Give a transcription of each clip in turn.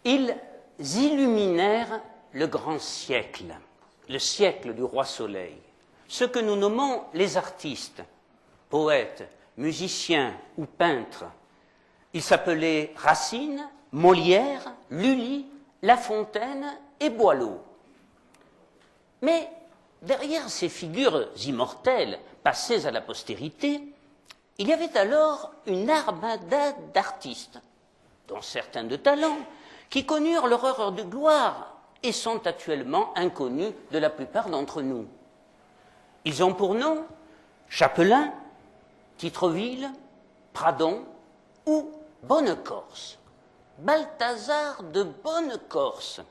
Ils illuminèrent le grand siècle, le siècle du roi Soleil, ce que nous nommons les artistes, poètes, musiciens ou peintres. Ils s'appelaient Racine, Molière, Lully, La Fontaine et Boileau. Mais derrière ces figures immortelles passées à la postérité, il y avait alors une armada d'artistes, dont certains de talent, qui connurent leur heure de gloire et sont actuellement inconnus de la plupart d'entre nous. Ils ont pour nom Chapelain, Titreville, Pradon ou Bonnecorse. Balthazar de Bonnecorse,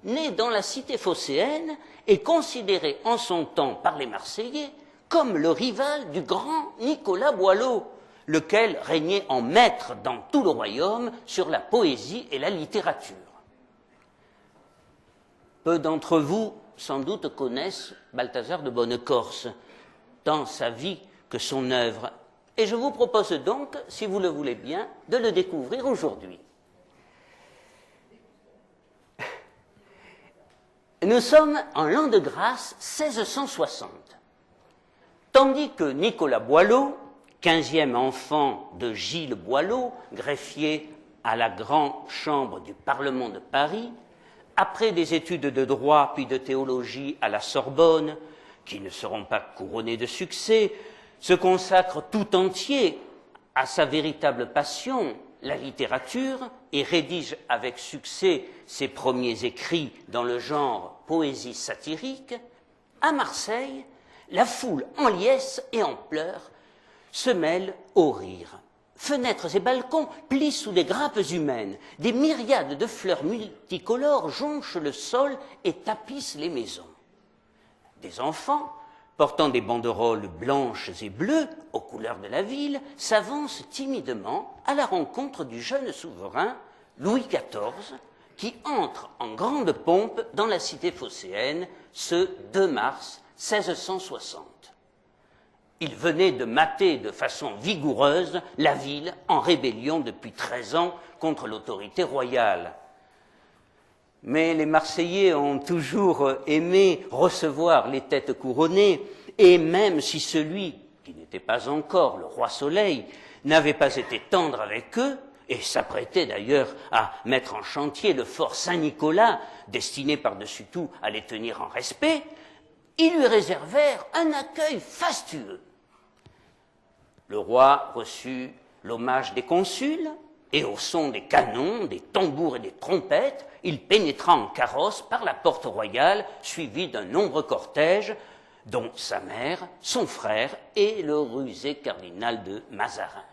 né dans la cité phocéenne, est considéré en son temps par les Marseillais comme le rival du grand Nicolas Boileau, lequel régnait en maître dans tout le royaume sur la poésie et la littérature. Peu d'entre vous, sans doute, connaissent Balthazar de Bonnecorse, tant sa vie que son œuvre, et je vous propose donc, si vous le voulez bien, de le découvrir aujourd'hui. Nous sommes en l'an de grâce 1660, tandis que Nicolas Boileau, 15e enfant de Gilles Boileau, greffier à la grande chambre du Parlement de Paris, après des études de droit puis de théologie à la Sorbonne, qui ne seront pas couronnées de succès, se consacre tout entier à sa véritable passion, la littérature, et rédige avec succès ses premiers écrits dans le genre poésie satirique. À Marseille, la foule en liesse et en pleurs se mêle au rire. Fenêtres et balcons plient sous des grappes humaines. Des myriades de fleurs multicolores jonchent le sol et tapissent les maisons. Des enfants, portant des banderoles blanches et bleues aux couleurs de la ville, s'avancent timidement à la rencontre du jeune souverain Louis XIV, qui entre en grande pompe dans la cité phocéenne ce 2 mars 1660. Il venait de mater de façon vigoureuse la ville en rébellion depuis 13 ans contre l'autorité royale. Mais les Marseillais ont toujours aimé recevoir les têtes couronnées, et même si celui, qui n'était pas encore le roi Soleil, n'avait pas été tendre avec eux, et s'apprêtait d'ailleurs à mettre en chantier le fort Saint-Nicolas, destiné par-dessus tout à les tenir en respect, ils lui réservèrent un accueil fastueux. Le roi reçut l'hommage des consuls, et au son des canons, des tambours et des trompettes, il pénétra en carrosse par la porte royale, suivi d'un nombreux cortège, dont sa mère, son frère et le rusé cardinal de Mazarin.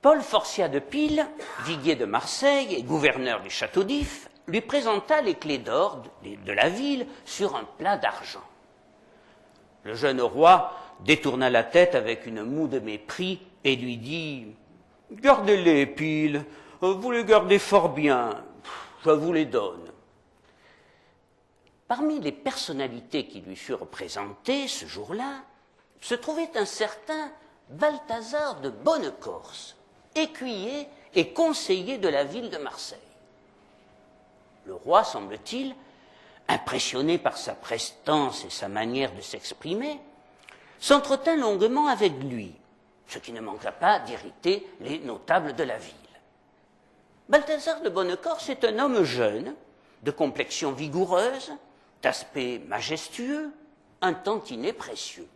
Paul Forciat de Pile, viguier de Marseille et gouverneur du château d'If, lui présenta les clés d'or de la ville sur un plat d'argent. Le jeune roi détourna la tête avec une moue de mépris et lui dit « Gardez-les, Pile, vous les gardez fort bien, je vous les donne. » Parmi les personnalités qui lui furent présentées ce jour-là, se trouvait un certain Balthazar de Bonnecorse, écuyer et conseiller de la ville de Marseille. Le roi, semble-t-il, impressionné par sa prestance et sa manière de s'exprimer, s'entretint longuement avec lui, ce qui ne manqua pas d'irriter les notables de la ville. Balthazar de Bonnecorse est un homme jeune, de complexion vigoureuse, d'aspect majestueux, un tantinet précieux.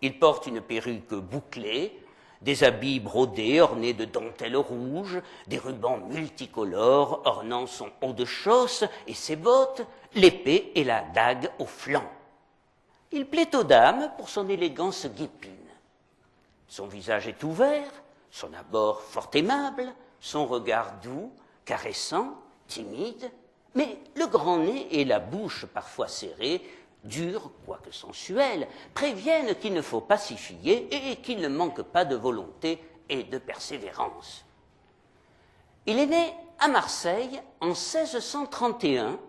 Il porte une perruque bouclée, des habits brodés ornés de dentelles rouges, des rubans multicolores ornant son haut de chausse et ses bottes, l'épée et la dague au flanc. Il plaît aux dames pour son élégance guépine. Son visage est ouvert, son abord fort aimable, son regard doux, caressant, timide, mais le grand nez et la bouche parfois serrée, durs, quoique sensuels, préviennent qu'il ne faut pas s'y fier et qu'il ne manque pas de volonté et de persévérance. Il est né à Marseille en 1631,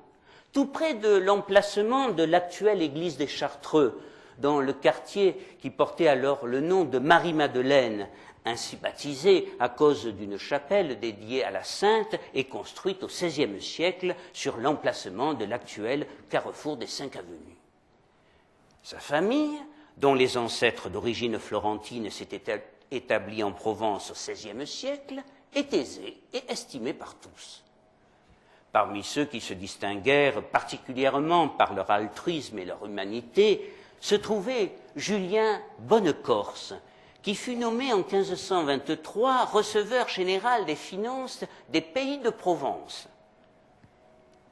tout près de l'emplacement de l'actuelle église des Chartreux, dans le quartier qui portait alors le nom de Marie-Madeleine, ainsi baptisée à cause d'une chapelle dédiée à la Sainte et construite au XVIe siècle sur l'emplacement de l'actuel carrefour des 5 avenues. Sa famille, dont les ancêtres d'origine florentine s'étaient établis en Provence au XVIe siècle, est aisée et estimée par tous. Parmi ceux qui se distinguèrent particulièrement par leur altruisme et leur humanité, se trouvait Julien Bonnecorse, qui fut nommé en 1523 receveur général des finances des pays de Provence.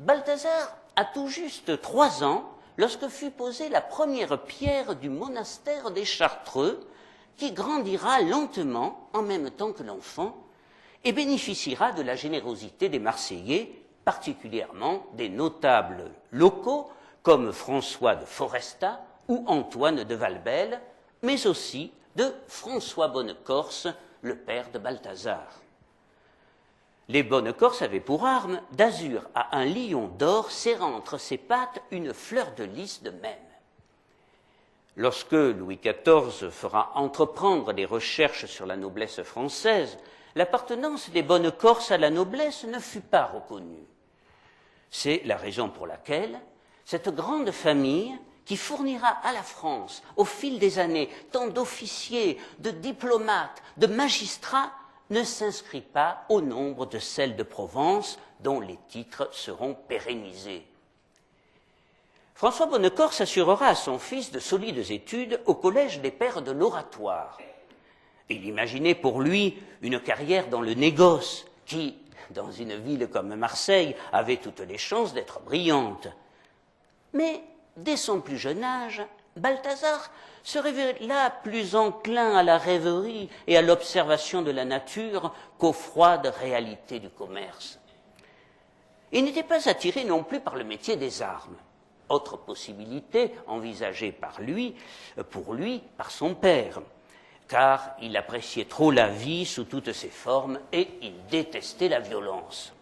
Balthazar a tout juste 3 ans lorsque fut posée la première pierre du monastère des Chartreux, qui grandira lentement en même temps que l'enfant et bénéficiera de la générosité des Marseillais, particulièrement des notables locaux comme François de Foresta ou Antoine de Valbelle, mais aussi de François Bonnecorse, le père de Balthazar. Les Bonnecorse avaient pour arme d'azur à un lion d'or serrant entre ses pattes une fleur de lys de même. Lorsque Louis XIV fera entreprendre des recherches sur la noblesse française, l'appartenance des Bonnecorse à la noblesse ne fut pas reconnue. C'est la raison pour laquelle cette grande famille, qui fournira à la France, au fil des années, tant d'officiers, de diplomates, de magistrats, ne s'inscrit pas au nombre de celles de Provence dont les titres seront pérennisés. François Bonnecorse assurera à son fils de solides études au Collège des Pères de l'Oratoire. Il imaginait pour lui une carrière dans le négoce qui, dans une ville comme Marseille, avait toutes les chances d'être brillante. Mais dès son plus jeune âge, Balthazar se révéla plus enclin à la rêverie et à l'observation de la nature qu'aux froides réalités du commerce. Il n'était pas attiré non plus par le métier des armes, autre possibilité envisagée pour lui, par son père, car il appréciait trop la vie sous toutes ses formes et il détestait la violence.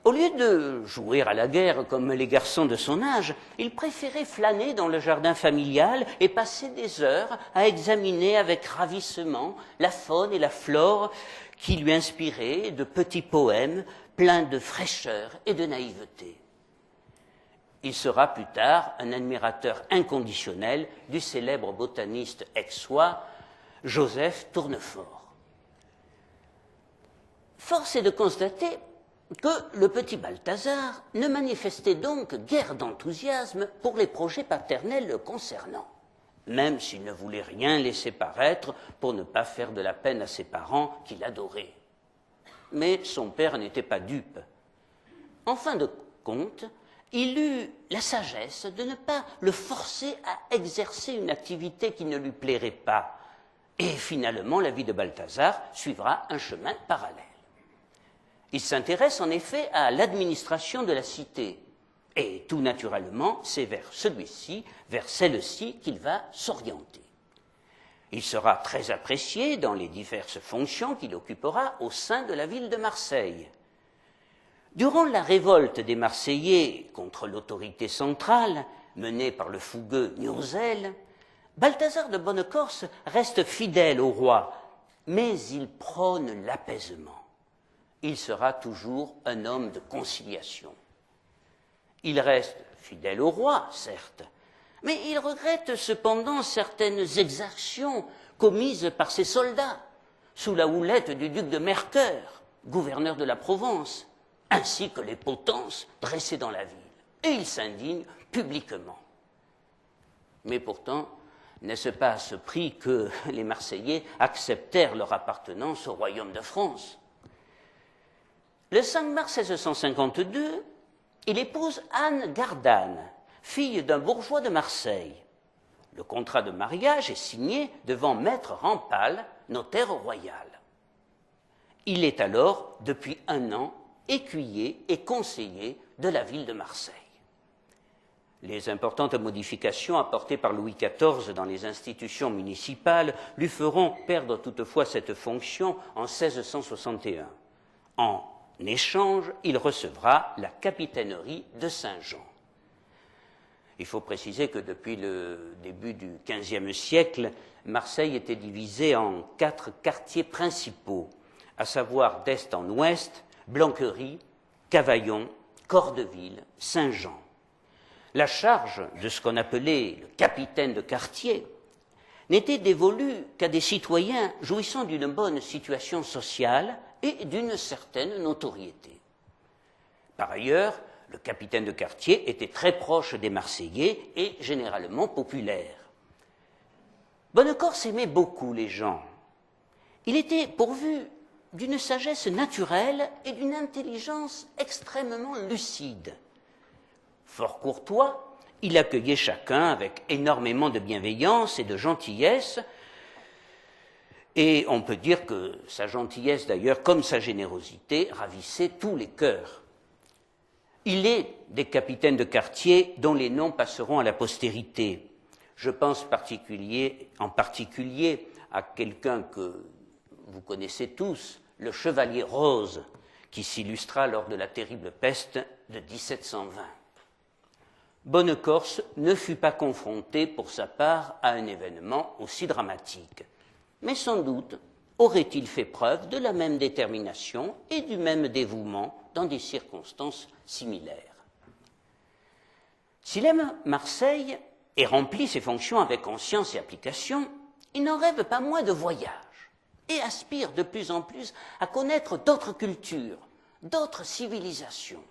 Au lieu de jouer à la guerre comme les garçons de son âge, il préférait flâner dans le jardin familial et passer des heures à examiner avec ravissement la faune et la flore qui lui inspiraient de petits poèmes pleins de fraîcheur et de naïveté. Il sera plus tard un admirateur inconditionnel du célèbre botaniste aixois Joseph Tournefort. Force est de constater que le petit Balthazar ne manifestait donc guère d'enthousiasme pour les projets paternels le concernant, même s'il ne voulait rien laisser paraître pour ne pas faire de la peine à ses parents qu'il adorait. Mais son père n'était pas dupe. En fin de compte, il eut la sagesse de ne pas le forcer à exercer une activité qui ne lui plairait pas. Et finalement, la vie de Balthazar suivra un chemin parallèle. Il s'intéresse en effet à l'administration de la cité. Et tout naturellement, c'est vers celle-ci qu'il va s'orienter. Il sera très apprécié dans les diverses fonctions qu'il occupera au sein de la ville de Marseille. Durant la révolte des Marseillais contre l'autorité centrale, menée par le fougueux Niorzel, Balthazar de Bonnecorse reste fidèle au roi, mais il prône l'apaisement. Il sera toujours un homme de conciliation. Il reste fidèle au roi, certes, mais il regrette cependant certaines exactions commises par ses soldats, sous la houlette du duc de Mercœur, gouverneur de la Provence, ainsi que les potences dressées dans la ville. Et il s'indigne publiquement. Mais pourtant, n'est-ce pas à ce prix que les Marseillais acceptèrent leur appartenance au royaume de France? Le 5 mars 1652, il épouse Anne Gardane, fille d'un bourgeois de Marseille. Le contrat de mariage est signé devant maître Rampal, notaire royal. Il est alors, depuis 1 an, écuyer et conseiller de la ville de Marseille. Les importantes modifications apportées par Louis XIV dans les institutions municipales lui feront perdre toutefois cette fonction en 1661. En échange, il recevra la capitainerie de Saint-Jean. Il faut préciser que depuis le début du XVe siècle, Marseille était divisée en 4 quartiers principaux, à savoir d'est en ouest, Blanquerie, Cavaillon, Cordeville, Saint-Jean. La charge de ce qu'on appelait le capitaine de quartier n'était dévolue qu'à des citoyens jouissant d'une bonne situation sociale et d'une certaine notoriété. Par ailleurs, le capitaine de quartier était très proche des Marseillais et généralement populaire. Bonnecorse aimait beaucoup les gens. Il était pourvu d'une sagesse naturelle et d'une intelligence extrêmement lucide. Fort courtois, il accueillait chacun avec énormément de bienveillance et de gentillesse, et on peut dire que sa gentillesse d'ailleurs, comme sa générosité, ravissait tous les cœurs. Il est des capitaines de quartier dont les noms passeront à la postérité. Je pense en particulier à quelqu'un que vous connaissez tous, le chevalier Rose, qui s'illustra lors de la terrible peste de 1720. Bonnecorse ne fut pas confronté pour sa part à un événement aussi dramatique, mais sans doute aurait-il fait preuve de la même détermination et du même dévouement dans des circonstances similaires. S'il aime Marseille et remplit ses fonctions avec conscience et application, il n'en rêve pas moins de voyage et aspire de plus en plus à connaître d'autres cultures, d'autres civilisations.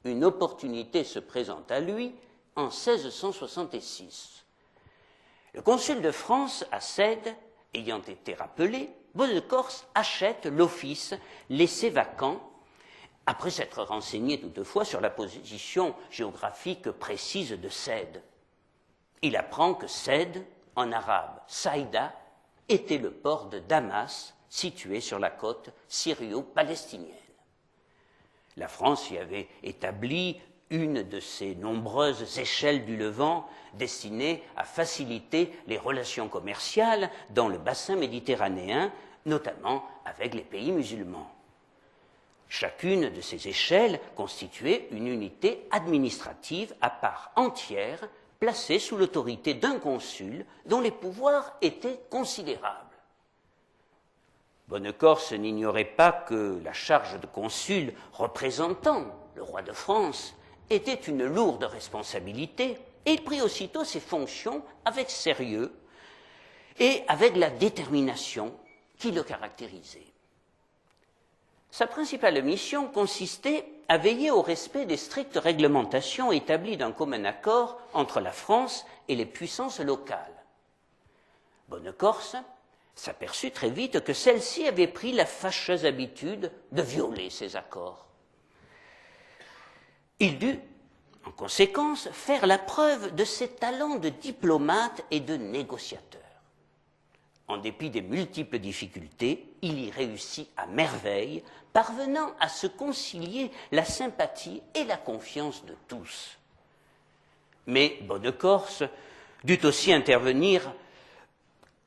Une opportunité se présente à lui en 1666. Le consul de France à Cède ayant été rappelé, Bonnecorse achète l'office laissé vacant, après s'être renseigné toutefois sur la position géographique précise de Cède. Il apprend que Cède, en arabe Saïda, était le port de Damas, situé sur la côte syrio-palestinienne. La France y avait établi une de ces nombreuses échelles du Levant destinées à faciliter les relations commerciales dans le bassin méditerranéen, notamment avec les pays musulmans. Chacune de ces échelles constituait une unité administrative à part entière, placée sous l'autorité d'un consul dont les pouvoirs étaient considérables. Bonnecorse n'ignorait pas que la charge de consul représentant le roi de France était une lourde responsabilité, et il prit aussitôt ses fonctions avec sérieux et avec la détermination qui le caractérisait. Sa principale mission consistait à veiller au respect des strictes réglementations établies d'un commun accord entre la France et les puissances locales. Bonnecorse s'aperçut très vite que celle-ci avait pris la fâcheuse habitude de violer ces accords. Il dut, en conséquence, faire la preuve de ses talents de diplomate et de négociateur. En dépit des multiples difficultés, il y réussit à merveille, parvenant à se concilier la sympathie et la confiance de tous. Mais Bonnecorse dut aussi intervenir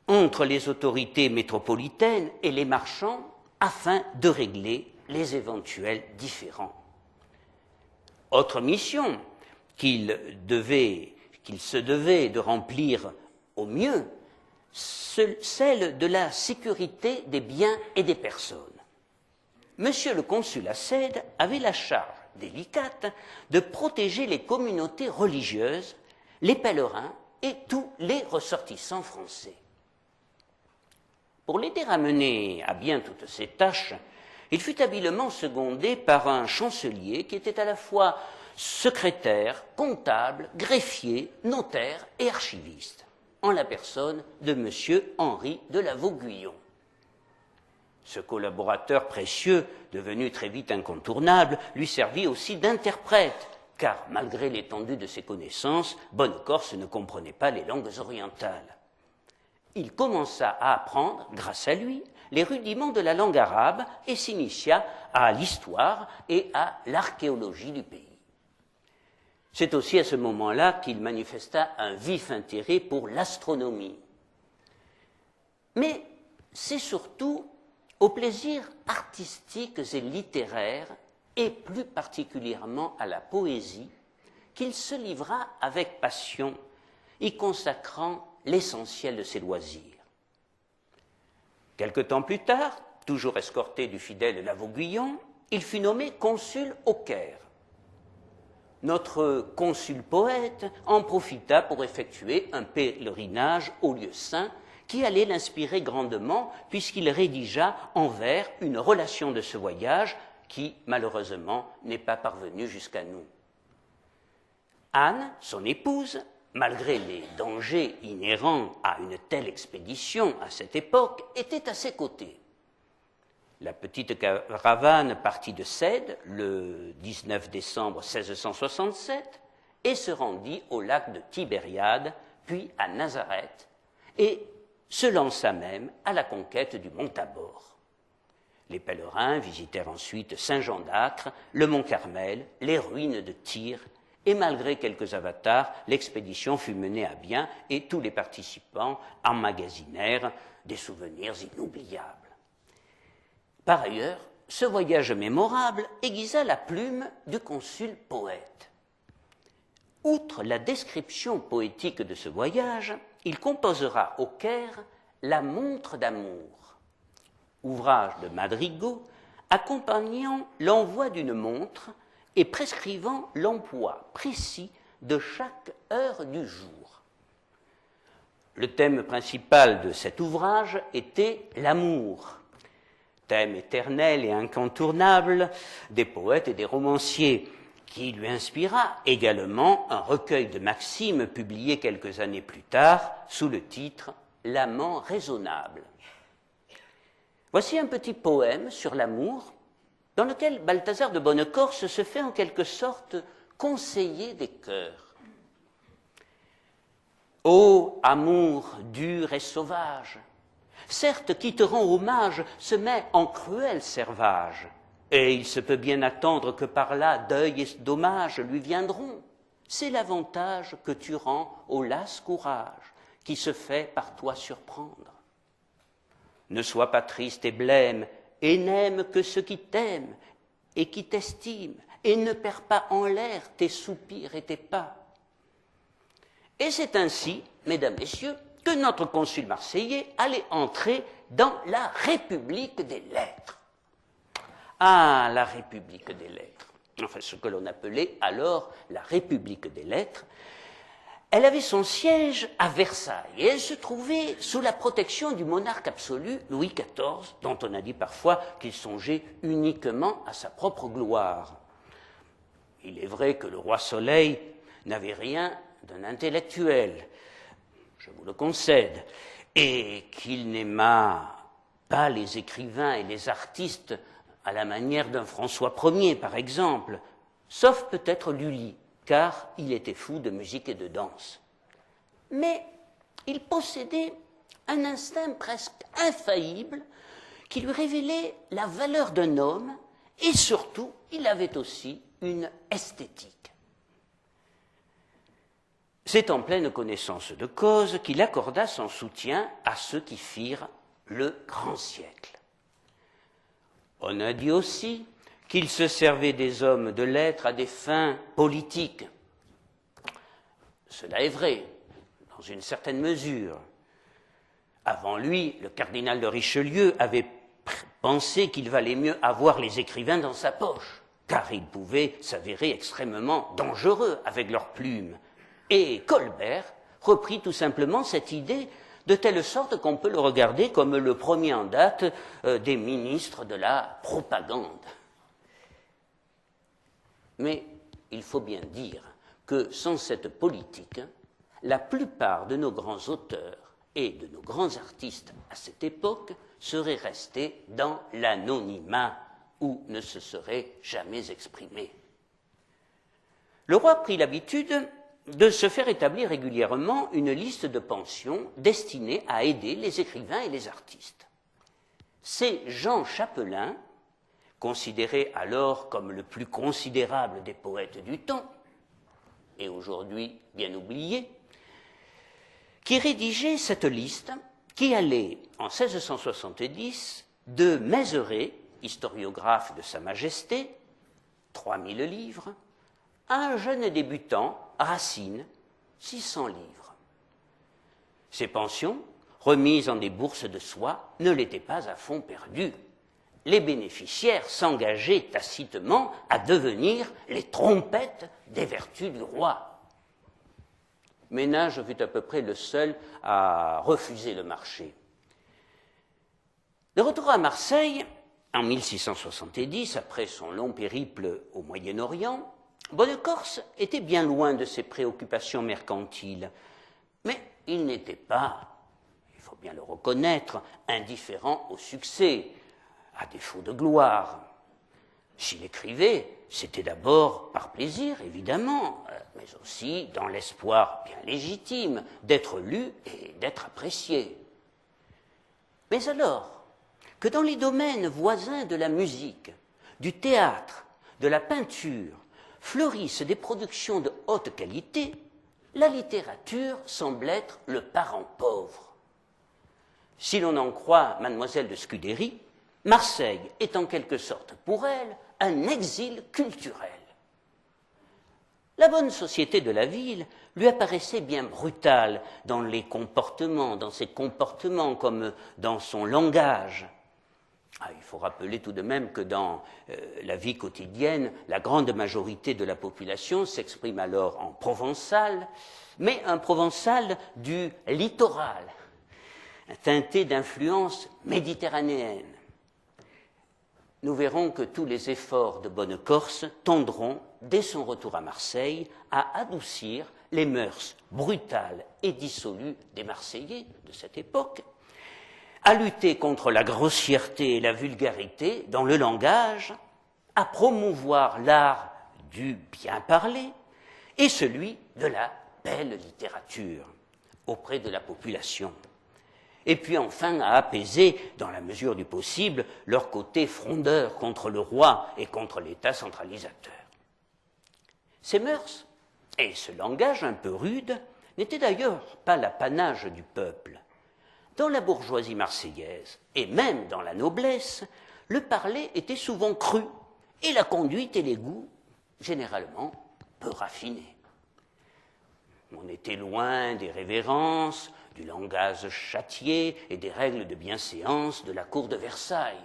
entre les autorités métropolitaines et les marchands afin de régler les éventuels différends. Autre mission qu'il se devait de remplir au mieux, celle de la sécurité des biens et des personnes. Monsieur le consul à Cède avait la charge délicate de protéger les communautés religieuses, les pèlerins et tous les ressortissants français. Pour l'aider à mener à bien toutes ces tâches, il fut habilement secondé par un chancelier qui était à la fois secrétaire, comptable, greffier, notaire et archiviste, en la personne de M. Henri de la Vauguyon. Ce collaborateur précieux, devenu très vite incontournable, lui servit aussi d'interprète, car malgré l'étendue de ses connaissances, Bonnecorse ne comprenait pas les langues orientales. Il commença à apprendre, grâce à lui, les rudiments de la langue arabe et s'initia à l'histoire et à l'archéologie du pays. C'est aussi à ce moment-là qu'il manifesta un vif intérêt pour l'astronomie. Mais c'est surtout aux plaisirs artistiques et littéraires, et plus particulièrement à la poésie, qu'il se livra avec passion, y consacrant l'essentiel de ses loisirs. Quelque temps plus tard, toujours escorté du fidèle Lavauguyon, il fut nommé consul au Caire. Notre consul-poète en profita pour effectuer un pèlerinage au lieu saint qui allait l'inspirer grandement puisqu'il rédigea en vers une relation de ce voyage qui, malheureusement, n'est pas parvenue jusqu'à nous. Anne, son épouse, malgré les dangers inhérents à une telle expédition à cette époque, était à ses côtés. La petite caravane partit de Cède le 19 décembre 1667 et se rendit au lac de Tibériade, puis à Nazareth, et se lança même à la conquête du mont Tabor. Les pèlerins visitèrent ensuite Saint-Jean d'Acre, le mont Carmel, les ruines de Tyr, et malgré quelques avatars, l'expédition fut menée à bien et tous les participants emmagasinèrent des souvenirs inoubliables. Par ailleurs, ce voyage mémorable aiguisa la plume du consul poète. Outre la description poétique de ce voyage, il composera au Caire La montre d'amour, ouvrage de madrigaux accompagnant l'envoi d'une montre et prescrivant l'emploi précis de chaque heure du jour. Le thème principal de cet ouvrage était l'amour, thème éternel et incontournable des poètes et des romanciers, qui lui inspira également un recueil de maximes publié quelques années plus tard sous le titre « L'amant raisonnable ». Voici un petit poème sur l'amour dans lequel Balthazar de Bonnecorse se fait en quelque sorte conseiller des cœurs. Ô amour dur et sauvage, certes qui te rend hommage se met en cruel servage, et il se peut bien attendre que par là deuil et dommage lui viendront. C'est l'avantage que tu rends au las courage qui se fait par toi surprendre. Ne sois pas triste et blême, et n'aime que ceux qui t'aiment et qui t'estiment, et ne perds pas en l'air tes soupirs et tes pas. Et c'est ainsi, mesdames, messieurs, que notre consul marseillais allait entrer dans la République des lettres. Ah, la République des lettres, enfin ce que l'on appelait alors la République des lettres. Elle avait son siège à Versailles et elle se trouvait sous la protection du monarque absolu Louis XIV, dont on a dit parfois qu'il songeait uniquement à sa propre gloire. Il est vrai que le roi Soleil n'avait rien d'un intellectuel, je vous le concède, et qu'il n'aima pas les écrivains et les artistes à la manière d'un François Ier, par exemple, sauf peut-être Lully, car il était fou de musique et de danse. Mais il possédait un instinct presque infaillible qui lui révélait la valeur d'un homme, et surtout, il avait aussi une esthétique. C'est en pleine connaissance de cause qu'il accorda son soutien à ceux qui firent le grand siècle. On a dit aussi qu'il se servait des hommes de lettres à des fins politiques. Cela est vrai, dans une certaine mesure. Avant lui, le cardinal de Richelieu avait pensé qu'il valait mieux avoir les écrivains dans sa poche, car ils pouvaient s'avérer extrêmement dangereux avec leurs plumes. Et Colbert reprit tout simplement cette idée de telle sorte qu'on peut le regarder comme le premier en date des ministres de la propagande. Mais il faut bien dire que sans cette politique, la plupart de nos grands auteurs et de nos grands artistes à cette époque seraient restés dans l'anonymat ou ne se seraient jamais exprimés. Le roi prit l'habitude de se faire établir régulièrement une liste de pensions destinée à aider les écrivains et les artistes. C'est Jean Chapelain, considéré alors comme le plus considérable des poètes du temps, et aujourd'hui bien oublié, qui rédigeait cette liste qui allait, en 1670, de Mézeray, historiographe de Sa Majesté, 3000 livres, à un jeune débutant, Racine, 600 livres. Ces pensions, remises en des bourses de soie, ne l'étaient pas à fond perdu. Les bénéficiaires s'engageaient tacitement à devenir les trompettes des vertus du roi. Ménage fut à peu près le seul à refuser le marché. De retour à Marseille, en 1670, après son long périple au Moyen-Orient, Bonnecorse était bien loin de ses préoccupations mercantiles, mais il n'était pas, il faut bien le reconnaître, indifférent au succès, à défaut de gloire. S'il écrivait, c'était d'abord par plaisir, évidemment, mais aussi dans l'espoir bien légitime d'être lu et d'être apprécié. Mais alors que dans les domaines voisins de la musique, du théâtre, de la peinture, fleurissent des productions de haute qualité, la littérature semble être le parent pauvre. Si l'on en croit Mademoiselle de Scudéry, Marseille est en quelque sorte pour elle un exil culturel. La bonne société de la ville lui apparaissait bien brutale dans les comportements, dans ses comportements comme dans son langage. Il faut rappeler tout de même que dans la vie quotidienne, la grande majorité de la population s'exprime alors en provençal, mais un provençal du littoral, teinté d'influences méditerranéennes. Nous verrons que tous les efforts de Bonnecorse tendront, dès son retour à Marseille, à adoucir les mœurs brutales et dissolues des Marseillais de cette époque, à lutter contre la grossièreté et la vulgarité dans le langage, à promouvoir l'art du bien parler et celui de la belle littérature auprès de la population. Et puis enfin à apaiser, dans la mesure du possible, leur côté frondeur contre le roi et contre l'État centralisateur. Ces mœurs et ce langage un peu rude n'étaient d'ailleurs pas l'apanage du peuple. Dans la bourgeoisie marseillaise, et même dans la noblesse, le parler était souvent cru, et la conduite et les goûts, généralement, peu raffinés. On était loin des révérences, du langage châtié et des règles de bienséance de la cour de Versailles.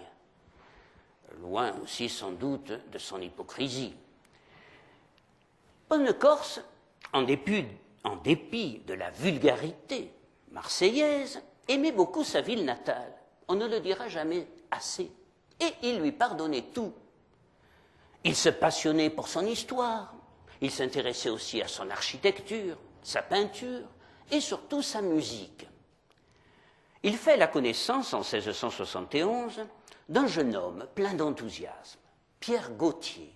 Loin aussi, sans doute, de son hypocrisie. Bonnecorse, en dépit de la vulgarité marseillaise, aimait beaucoup sa ville natale. On ne le dira jamais assez. Et il lui pardonnait tout. Il se passionnait pour son histoire. Il s'intéressait aussi à son architecture, sa peinture et surtout sa musique. Il fait la connaissance en 1671 d'un jeune homme plein d'enthousiasme, Pierre Gautier,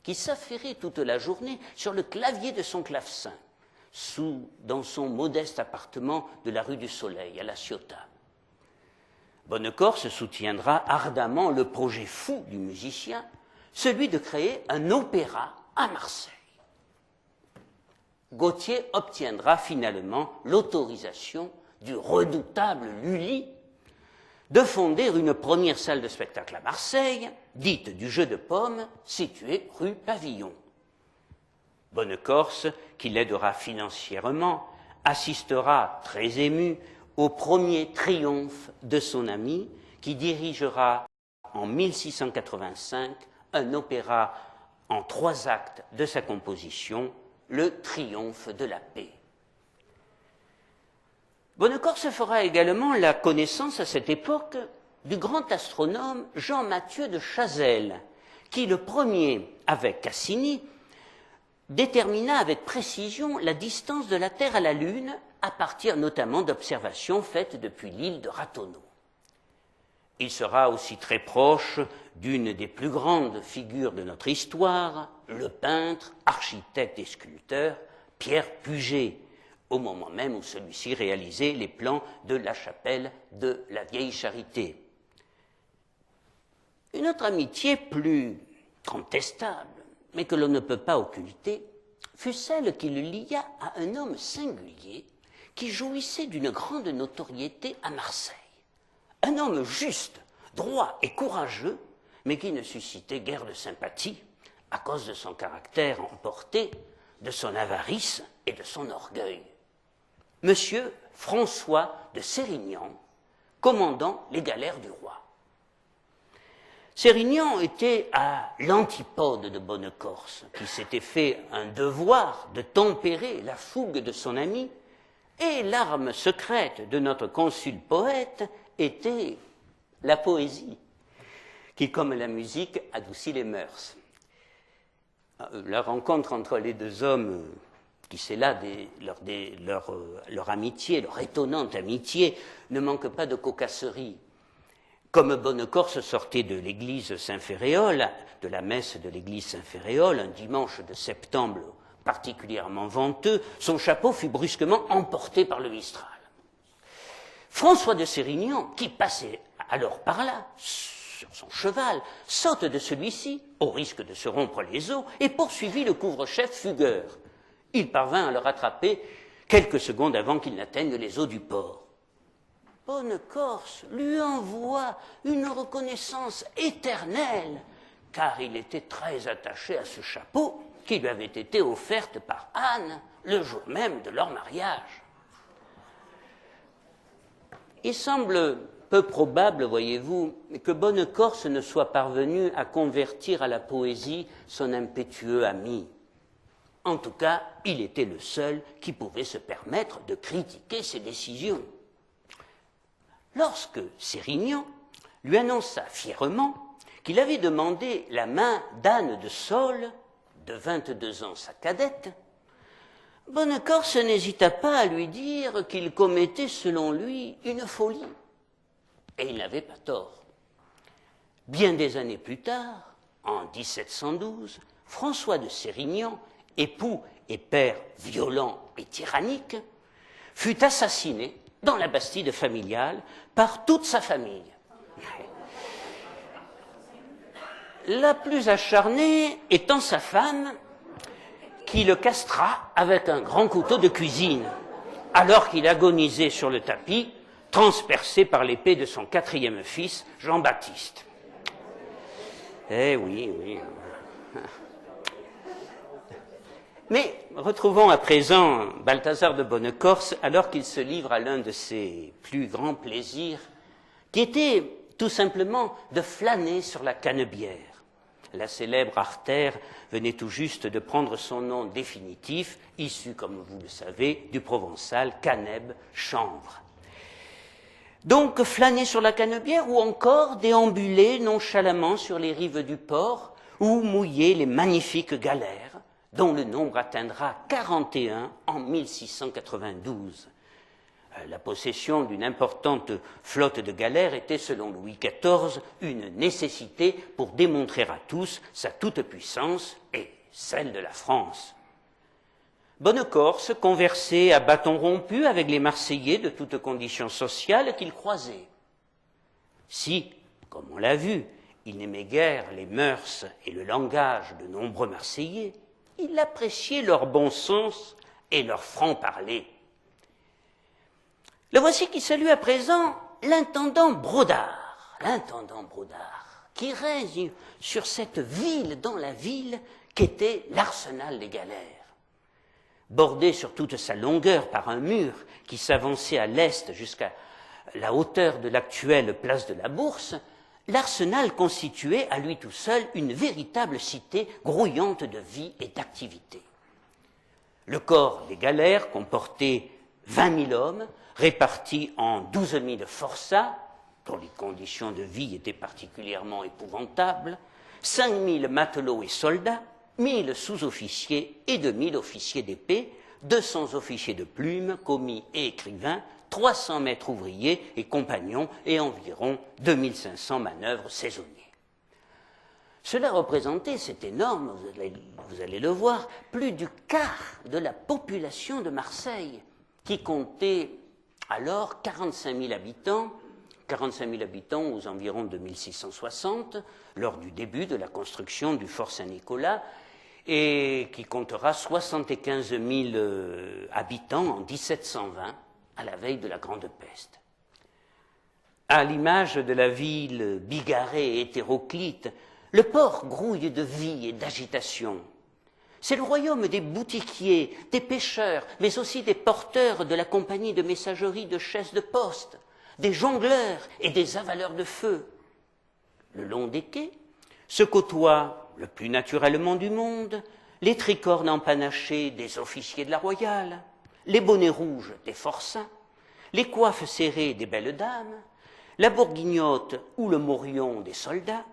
qui s'affairait toute la journée sur le clavier de son clavecin, dans son modeste appartement de la rue du Soleil, à La Ciotat. Bonnecorse soutiendra ardemment le projet fou du musicien, celui de créer un opéra à Marseille. Gautier obtiendra finalement l'autorisation du redoutable Lully de fonder une première salle de spectacle à Marseille, dite du Jeu de Paume, située rue Pavillon. Bonnecorse, qui l'aidera financièrement, assistera très ému au premier triomphe de son ami, qui dirigera en 1685 un opéra en 3 actes de sa composition, le Triomphe de la paix. Bonnecorse fera également la connaissance à cette époque du grand astronome Jean-Mathieu de Chazelles, qui le premier, avec Cassini, détermina avec précision la distance de la Terre à la Lune à partir notamment d'observations faites depuis l'île de Ratonneau. Il sera aussi très proche d'une des plus grandes figures de notre histoire, le peintre, architecte et sculpteur Pierre Puget, au moment même où celui-ci réalisait les plans de la chapelle de la Vieille Charité. Une autre amitié plus contestable, mais que l'on ne peut pas occulter, fut celle qui le lia à un homme singulier qui jouissait d'une grande notoriété à Marseille. Un homme juste, droit et courageux, mais qui ne suscitait guère de sympathie, à cause de son caractère emporté, de son avarice et de son orgueil. Monsieur François de Sérignan, commandant les galères du roi. Sérignan était à l'antipode de Bonnecorse, qui s'était fait un devoir de tempérer la fougue de son ami, et l'arme secrète de notre consul poète était la poésie, qui, comme la musique, adoucit les mœurs. La rencontre entre les deux hommes, qui c'est là leur amitié, leur étonnante amitié, ne manque pas de cocasserie. Comme Bonnecorse sortait de l'église Saint-Féréol, de la messe de l'église Saint-Féréol, un dimanche de septembre particulièrement venteux, son chapeau fut brusquement emporté par le Mistral. François de Sérignan, qui passait alors par là, sur son cheval, saute de celui-ci, au risque de se rompre les os, et poursuivit le couvre-chef fugueur. Il parvint à le rattraper quelques secondes avant qu'il n'atteigne les eaux du port. Bonnecorse lui envoie une reconnaissance éternelle, car il était très attaché à ce chapeau qui lui avait été offerte par Anne le jour même de leur mariage. Il semble peu probable, voyez-vous, que Bonnecorse ne soit parvenu à convertir à la poésie son impétueux ami. En tout cas, il était le seul qui pouvait se permettre de critiquer ses décisions. Lorsque Sérignan lui annonça fièrement qu'il avait demandé la main d'Anne de Saules, de 22 ans sa cadette, Bonnecorse n'hésita pas à lui dire qu'il commettait selon lui une folie. Et il n'avait pas tort. Bien des années plus tard, en 1712, François de Sérignan, époux et père violent et tyrannique, fut assassiné dans la Bastide familiale par toute sa famille. La plus acharnée étant sa femme, qui le castra avec un grand couteau de cuisine, alors qu'il agonisait sur le tapis, transpercé par l'épée de son quatrième fils, Jean-Baptiste. Eh oui, oui. Mais retrouvons à présent Balthazar de Bonnecorse alors qu'il se livre à l'un de ses plus grands plaisirs, qui était tout simplement de flâner sur la Canebière. La célèbre artère venait tout juste de prendre son nom définitif, issu, comme vous le savez, du provençal caneb, chanvre. Donc flâner sur la Canebière ou encore déambuler nonchalamment sur les rives du port ou mouiller les magnifiques galères, dont le nombre atteindra 41 en 1692. La possession d'une importante flotte de galères était, selon Louis XIV, une nécessité pour démontrer à tous sa toute-puissance et celle de la France. Bonnecorse conversait à bâton rompu avec les Marseillais de toutes conditions sociales qu'il croisait. Si, comme on l'a vu, il n'aimait guère les mœurs et le langage de nombreux Marseillais, il appréciait leur bon sens et leur franc-parler. Le voici qui salue à présent l'intendant Brodard, qui règne sur cette ville dans la ville qu'était l'arsenal des galères. Bordé sur toute sa longueur par un mur qui s'avançait à l'est jusqu'à la hauteur de l'actuelle place de la Bourse, l'arsenal constituait à lui tout seul une véritable cité grouillante de vie et d'activité. Le corps des galères comportait 20 000 hommes, répartis en 12 000 forçats, dont les conditions de vie étaient particulièrement épouvantables, 5 000 matelots et soldats, 1 000 sous-officiers et 2 000 officiers d'épée, 200 officiers de plume, commis et écrivains, 300 maîtres ouvriers et compagnons et environ 2 500 manœuvres saisonniers. Cela représentait, c'est énorme, vous allez le voir, plus du quart de la population de Marseille, qui comptait alors 45 000 habitants aux environs de 1660, lors du début de la construction du Fort Saint-Nicolas, et qui comptera 75 000 habitants en 1720, à la veille de la Grande Peste. À l'image de la ville bigarrée et hétéroclite Le port grouille de vie et d'agitation. C'est le royaume des boutiquiers, des pêcheurs, mais aussi des porteurs de la compagnie de messagerie de chaises de poste, des jongleurs et des avaleurs de feu. Le long des quais se côtoient, le plus naturellement du monde, les tricornes empanachées des officiers de la royale, les bonnets rouges des forçats, les coiffes serrées des belles dames, la bourguignotte ou le morion des soldats,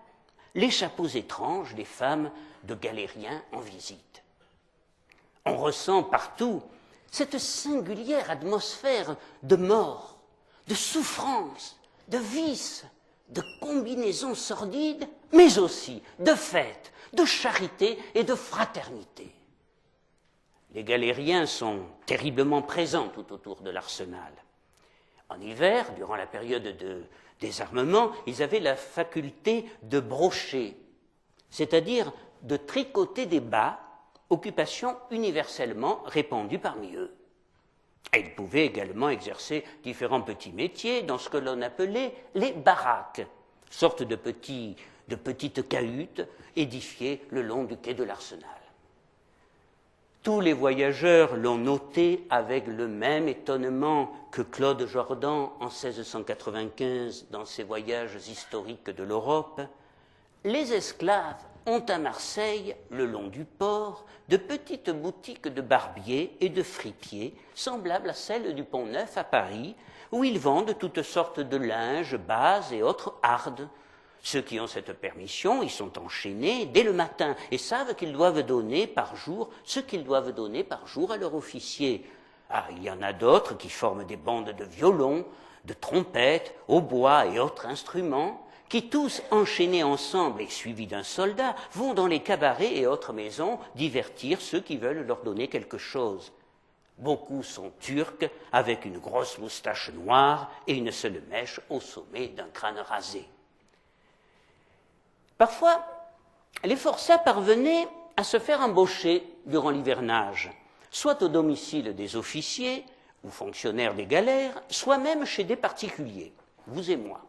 les chapeaux étranges des femmes de galériens en visite. On ressent partout cette singulière atmosphère de mort, de souffrance, de vice, de combinaisons sordides, mais aussi de fêtes, de charité et de fraternité. Les galériens sont terriblement présents tout autour de l'arsenal. En hiver, durant la période de désarmement, ils avaient la faculté de brocher, c'est-à-dire de tricoter des bas, occupation universellement répandue parmi eux. Et ils pouvaient également exercer différents petits métiers dans ce que l'on appelait les baraques, sorte de petites cahutes édifiées le long du quai de l'Arsenal. Tous les voyageurs l'ont noté avec le même étonnement que Claude Jordan en 1695 dans ses voyages historiques de l'Europe. Les esclaves ont à Marseille, le long du port, de petites boutiques de barbiers et de fripiers, semblables à celles du Pont-Neuf à Paris, où ils vendent toutes sortes de linges, bases et autres hardes. Ceux qui ont cette permission, ils sont enchaînés dès le matin et savent qu'ils doivent donner par jour ce qu'ils doivent donner par jour à leur officier. Ah, il y en a d'autres qui forment des bandes de violons, de trompettes, hautbois et autres instruments, qui tous enchaînés ensemble et suivis d'un soldat vont dans les cabarets et autres maisons divertir ceux qui veulent leur donner quelque chose. Beaucoup sont turcs avec une grosse moustache noire et une seule mèche au sommet d'un crâne rasé. Parfois, les forçats parvenaient à se faire embaucher durant l'hivernage, soit au domicile des officiers ou fonctionnaires des galères, soit même chez des particuliers, vous et moi.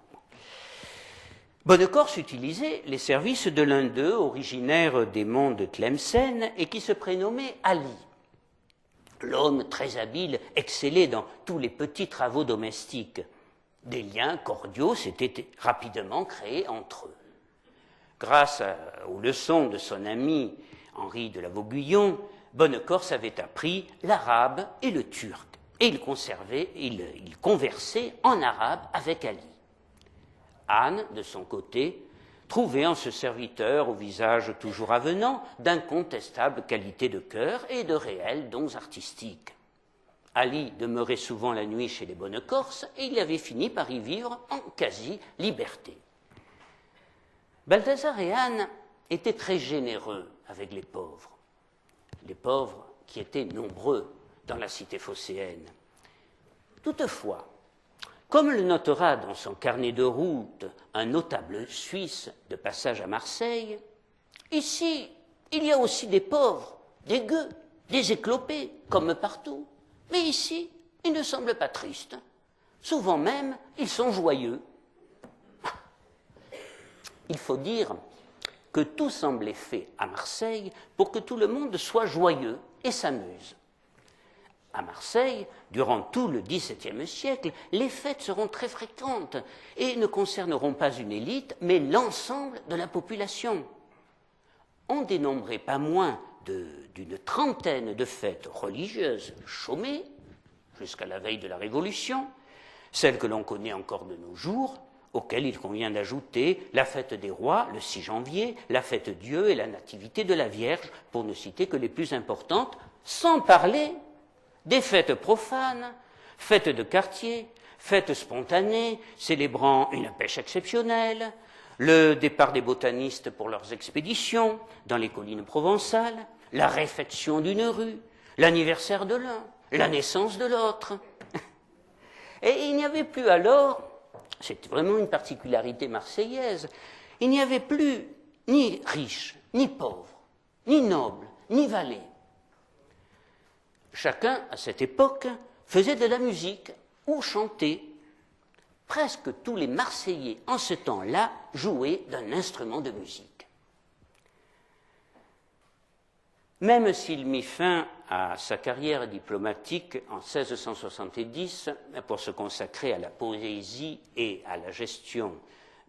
Bonnecorse utilisait les services de l'un d'eux, originaire des monts de Tlemcen, et qui se prénommait Ali. L'homme très habile excellait dans tous les petits travaux domestiques. Des liens cordiaux s'étaient rapidement créés entre eux. Grâce aux leçons de son ami Henri de la Vauguyon, Bonnecorse avait appris l'arabe et le turc, et il conversait en arabe avec Ali. Anne, de son côté, trouvait en ce serviteur au visage toujours avenant d'incontestables qualités de cœur et de réels dons artistiques. Ali demeurait souvent la nuit chez les Bonnecorse et il avait fini par y vivre en quasi-liberté. Balthazar et Anne étaient très généreux avec les pauvres qui étaient nombreux dans la cité phocéenne. Toutefois, comme le notera dans son carnet de route un notable suisse de passage à Marseille, ici, il y a aussi des pauvres, des gueux, des éclopés, comme partout. Mais ici, ils ne semblent pas tristes. Souvent même, ils sont joyeux. Il faut dire que tout semblait fait à Marseille pour que tout le monde soit joyeux et s'amuse. À Marseille, durant tout le XVIIe siècle, les fêtes seront très fréquentes et ne concerneront pas une élite, mais l'ensemble de la population. On dénombrait pas moins d'une trentaine de fêtes religieuses chômées, jusqu'à la veille de la Révolution, celles que l'on connaît encore de nos jours, auxquelles il convient d'ajouter la fête des rois, le 6 janvier, la fête Dieu et la nativité de la Vierge, pour ne citer que les plus importantes, sans parler des fêtes profanes, fêtes de quartier, fêtes spontanées, célébrant une pêche exceptionnelle, le départ des botanistes pour leurs expéditions dans les collines provençales, la réfection d'une rue, l'anniversaire de l'un, la naissance de l'autre. Et il n'y avait plus alors, c'est vraiment une particularité marseillaise, il n'y avait plus ni riches, ni pauvres, ni nobles, ni valets. Chacun, à cette époque, faisait de la musique ou chantait. Presque tous les Marseillais, en ce temps-là, jouaient d'un instrument de musique. Même s'il mit fin à sa carrière diplomatique en 1670 pour se consacrer à la poésie et à la gestion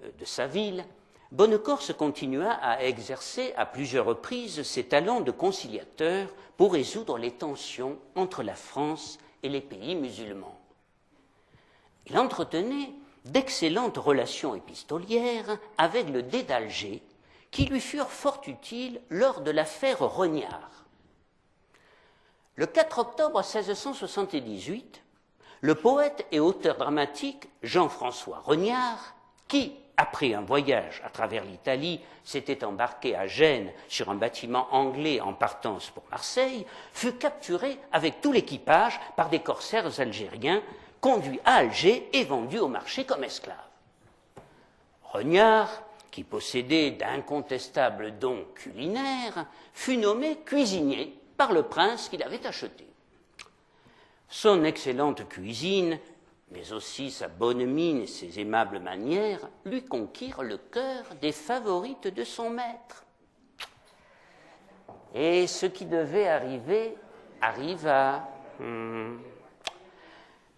de sa ville, Bonnecorse continua à exercer à plusieurs reprises ses talents de conciliateur pour résoudre les tensions entre la France et les pays musulmans. Il entretenait d'excellentes relations épistolières avec le dey d'Alger, qui lui furent fort utiles lors de l'affaire Renard. Le 4 octobre 1678, le poète et auteur dramatique Jean-François Renard, qui, après un voyage à travers l'Italie, s'était embarqué à Gênes sur un bâtiment anglais en partance pour Marseille, fut capturé avec tout l'équipage par des corsaires algériens, conduit à Alger et vendu au marché comme esclave. Renard, qui possédait d'incontestables dons culinaires, fut nommé cuisinier par le prince qui l'avait acheté. Son excellente cuisine, mais aussi sa bonne mine et ses aimables manières, lui conquirent le cœur des favorites de son maître. Et ce qui devait arriver arriva.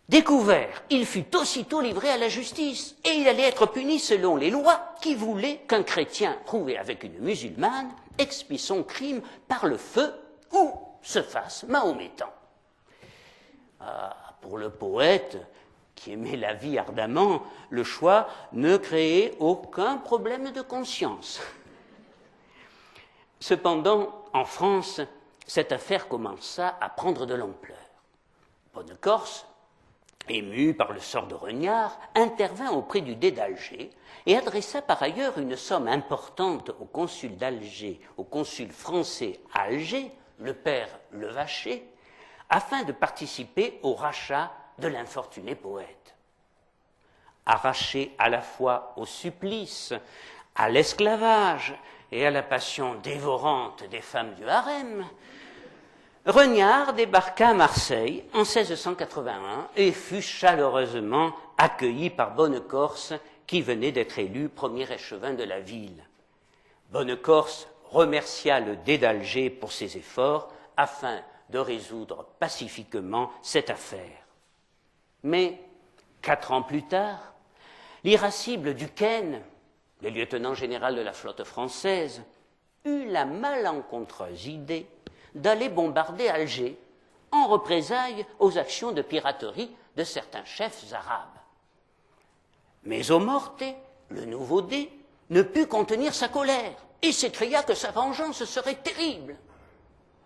Découvert, il fut aussitôt livré à la justice, et il allait être puni selon les lois qui voulaient qu'un chrétien trouvé avec une musulmane expie son crime par le feu ou se fasse mahométan. Pour le poète, qui aimait la vie ardemment, le choix ne créait aucun problème de conscience. Cependant, en France, cette affaire commença à prendre de l'ampleur. Bonnecorse, ému par le sort de Renard, intervint auprès du dey d'Alger et adressa par ailleurs une somme importante au consul d'Alger, au consul français à Alger, le père Levaché, afin de participer au rachat de l'infortuné poète. Arraché à la fois au supplice, à l'esclavage et à la passion dévorante des femmes du harem, Renard débarqua à Marseille en 1681 et fut chaleureusement accueilli par Bonnecorse, qui venait d'être élu premier échevin de la ville. Bonnecorse remercia le dey d'Alger pour ses efforts afin de résoudre pacifiquement cette affaire. Mais 4 ans plus tard, l'irascible Duquesne, le lieutenant général de la flotte française, eut la malencontreuse idée d'aller bombarder Alger en représailles aux actions de piraterie de certains chefs arabes. Mais Omorte, le nouveau dey, ne put contenir sa colère et s'écria que sa vengeance serait terrible.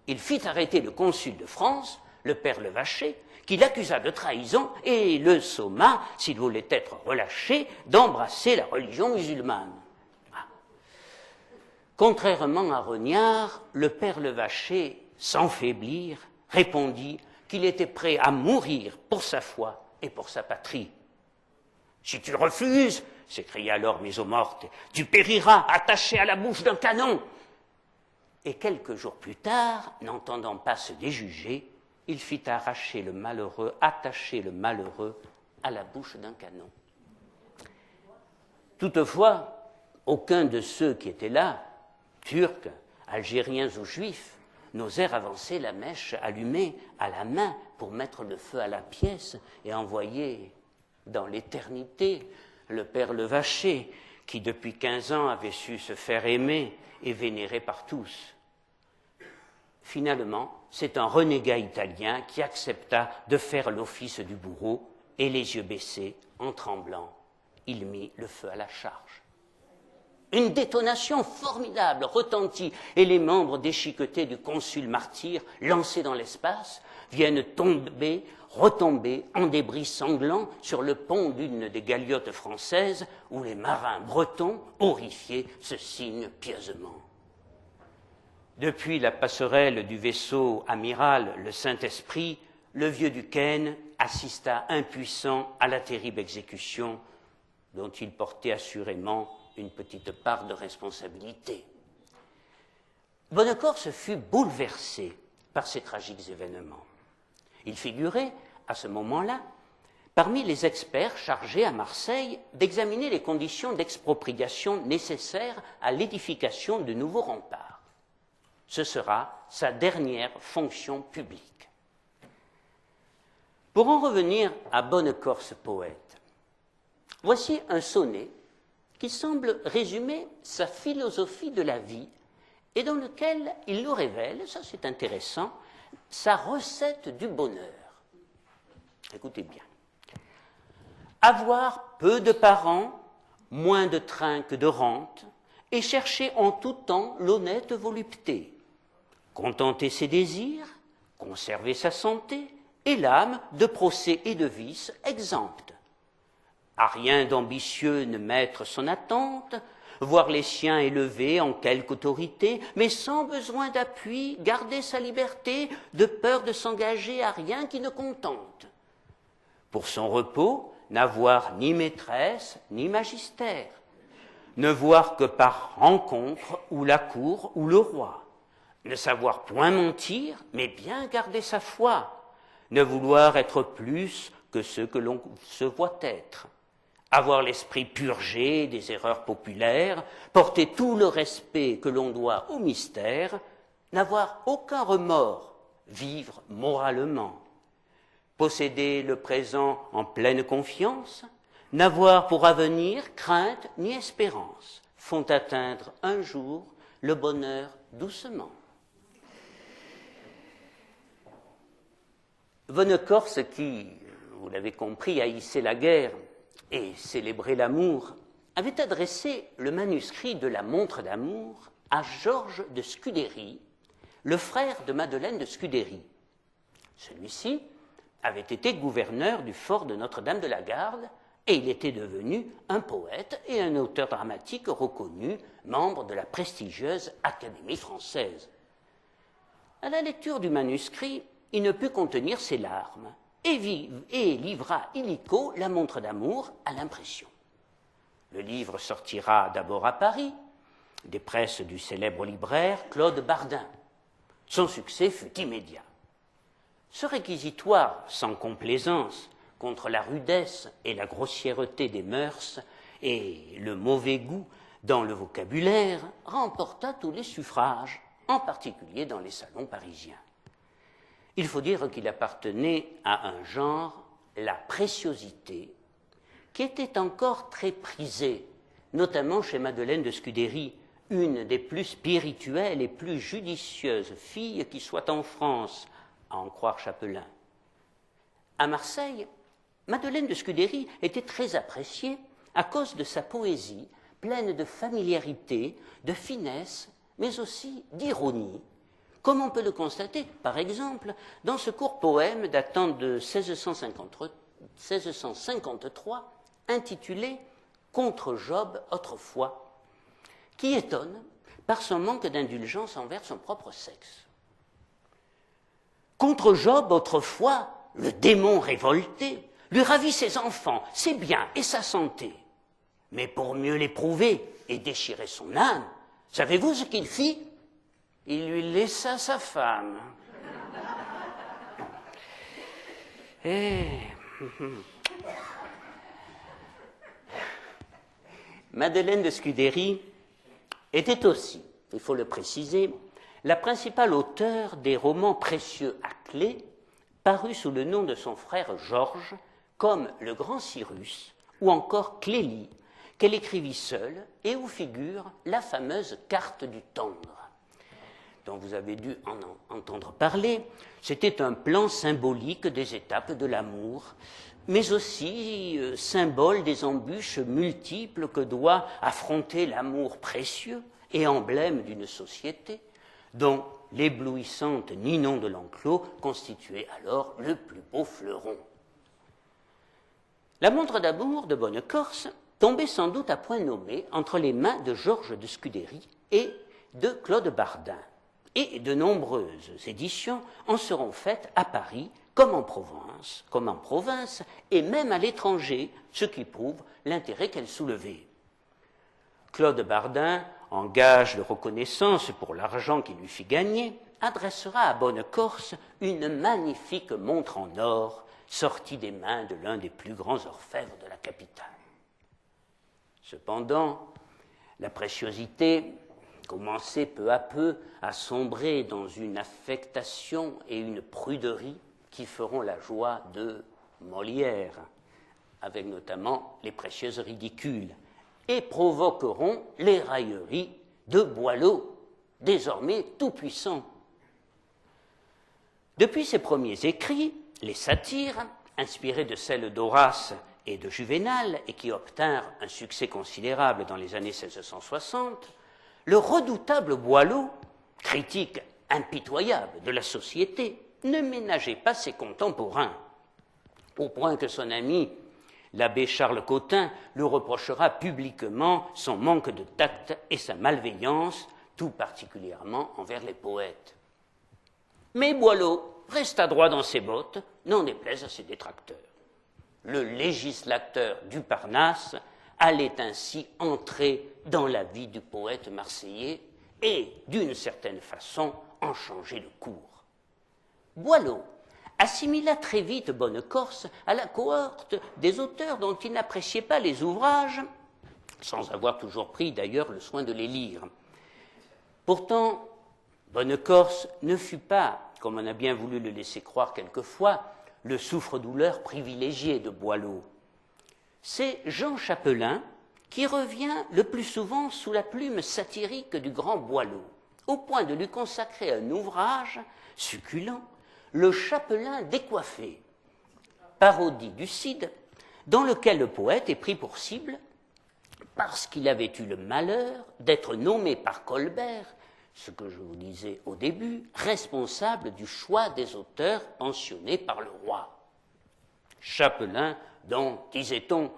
Il fit arrêter le consul de France, le père Levaché, qui l'accusa de trahison et le somma, s'il voulait être relâché, d'embrasser la religion musulmane. Contrairement à Renard, le père Levaché, sans faiblir, répondit qu'il était prêt à mourir pour sa foi et pour sa patrie. « Si tu refuses, s'écria alors Mesomorte, tu périras attaché à la bouche d'un canon. » Et quelques jours plus tard, n'entendant pas se déjuger, il fit attacher le malheureux à la bouche d'un canon. Toutefois, aucun de ceux qui étaient là, Turcs, Algériens ou Juifs, n'osèrent avancer la mèche allumée à la main pour mettre le feu à la pièce et envoyer dans l'éternité le père Levaché, qui depuis 15 ans avait su se faire aimer et vénérer par tous. Finalement, c'est un renégat italien qui accepta de faire l'office du bourreau et les yeux baissés, en tremblant, il mit le feu à la charge. Une détonation formidable retentit et les membres déchiquetés du consul martyr, lancés dans l'espace, viennent retomber en débris sanglants sur le pont d'une des galiotes françaises où les marins bretons, horrifiés, se signent pieusement. Depuis la passerelle du vaisseau amiral le Saint-Esprit, le vieux Duquesne assista impuissant à la terrible exécution dont il portait assurément une petite part de responsabilité. Bonnecorse fut bouleversé par ces tragiques événements. Il figurait, à ce moment-là, parmi les experts chargés à Marseille d'examiner les conditions d'expropriation nécessaires à l'édification de nouveaux remparts. Ce sera sa dernière fonction publique. Pour en revenir à Bonnecorse poète, voici un sonnet qui semble résumer sa philosophie de la vie et dans lequel il nous révèle, ça c'est intéressant, sa recette du bonheur. Écoutez bien. Avoir peu de parents, moins de train que de rente, et chercher en tout temps l'honnête volupté. Contenter ses désirs, conserver sa santé, et l'âme de procès et de vices exempte. À rien d'ambitieux ne mettre son attente, voir les siens élevés en quelque autorité, mais sans besoin d'appui, garder sa liberté, de peur de s'engager à rien qui ne contente. Pour son repos, n'avoir ni maîtresse ni magistère, ne voir que par rencontre ou la cour ou le roi, ne savoir point mentir, mais bien garder sa foi, ne vouloir être plus que ce que l'on se voit être, avoir l'esprit purgé des erreurs populaires, porter tout le respect que l'on doit au mystère, n'avoir aucun remords, vivre moralement, posséder le présent en pleine confiance, n'avoir pour avenir crainte ni espérance, font atteindre un jour le bonheur doucement. Bonnecorse, qui, vous l'avez compris, haïssait la guerre et célébrait l'amour, avait adressé le manuscrit de la Montre d'amour à Georges de Scudéry, le frère de Madeleine de Scudéry. Celui-ci avait été gouverneur du fort de Notre-Dame-de-la-Garde et il était devenu un poète et un auteur dramatique reconnu, membre de la prestigieuse Académie française. À la lecture du manuscrit, il ne put contenir ses larmes et livra illico la Montre d'amour à l'impression. Le livre sortira d'abord à Paris, des presses du célèbre libraire Claude Bardin. Son succès fut immédiat. Ce réquisitoire sans complaisance contre la rudesse et la grossièreté des mœurs et le mauvais goût dans le vocabulaire remporta tous les suffrages, en particulier dans les salons parisiens. Il faut dire qu'il appartenait à un genre, la préciosité, qui était encore très prisée, notamment chez Madeleine de Scudéry, une des plus spirituelles et plus judicieuses filles qui soit en France, à en croire Chapelain. À Marseille, Madeleine de Scudéry était très appréciée à cause de sa poésie, pleine de familiarité, de finesse, mais aussi d'ironie, comme on peut le constater, par exemple, dans ce court poème datant de 1653, intitulé « Contre Job autrefois », qui étonne par son manque d'indulgence envers son propre sexe. Contre Job autrefois, le démon révolté lui ravit ses enfants, ses biens et sa santé. Mais pour mieux l'éprouver et déchirer son âme, savez-vous ce qu'il fit ? Il lui laissa sa femme. Madeleine de Scudéry était aussi, il faut le préciser, la principale auteure des romans précieux à clé, parus sous le nom de son frère Georges, comme Le Grand Cyrus ou encore Clélie, qu'elle écrivit seule et où figure la fameuse Carte du Tendre, dont vous avez dû en entendre parler. C'était un plan symbolique des étapes de l'amour, mais aussi symbole des embûches multiples que doit affronter l'amour précieux et emblème d'une société dont l'éblouissante Ninon de l'Enclos constituait alors le plus beau fleuron. La Montre d'amour de Bonnecorse tombait sans doute à point nommé entre les mains de Georges de Scudéry et de Claude Bardin, et de nombreuses éditions en seront faites à Paris comme en province, et même à l'étranger, ce qui prouve l'intérêt qu'elle soulevait. Claude Bardin, en gage de reconnaissance pour l'argent qu'il lui fit gagner, adressera à Bonnecorse une magnifique montre en or sortie des mains de l'un des plus grands orfèvres de la capitale. Cependant, la préciosité commençait peu à peu à sombrer dans une affectation et une pruderie qui feront la joie de Molière, avec notamment les précieuses ridicules, et provoqueront les railleries de Boileau, désormais tout-puissant. Depuis ses premiers écrits, les satires, inspirées de celles d'Horace et de Juvénal, et qui obtinrent un succès considérable dans les années 1660, le redoutable Boileau, critique impitoyable de la société, ne ménageait pas ses contemporains, au point que son ami, l'abbé Charles Cottin, lui reprochera publiquement son manque de tact et sa malveillance, tout particulièrement envers les poètes. Mais Boileau resta droit dans ses bottes, n'en déplaise à ses détracteurs. Le législateur du Parnasse allait ainsi entrer dans la vie du poète marseillais et, d'une certaine façon, en changer le cours. Boileau assimila très vite Bonnecorse à la cohorte des auteurs dont il n'appréciait pas les ouvrages, sans avoir toujours pris d'ailleurs le soin de les lire. Pourtant, Bonnecorse ne fut pas, comme on a bien voulu le laisser croire quelquefois, le souffre-douleur privilégié de Boileau. C'est Jean Chapelain qui revient le plus souvent sous la plume satirique du grand Boileau, au point de lui consacrer un ouvrage succulent, Le Chapelain décoiffé, parodie du Cid, dans lequel le poète est pris pour cible parce qu'il avait eu le malheur d'être nommé par Colbert, ce que je vous disais au début, responsable du choix des auteurs pensionnés par le roi. Chapelain, dont, disait-on,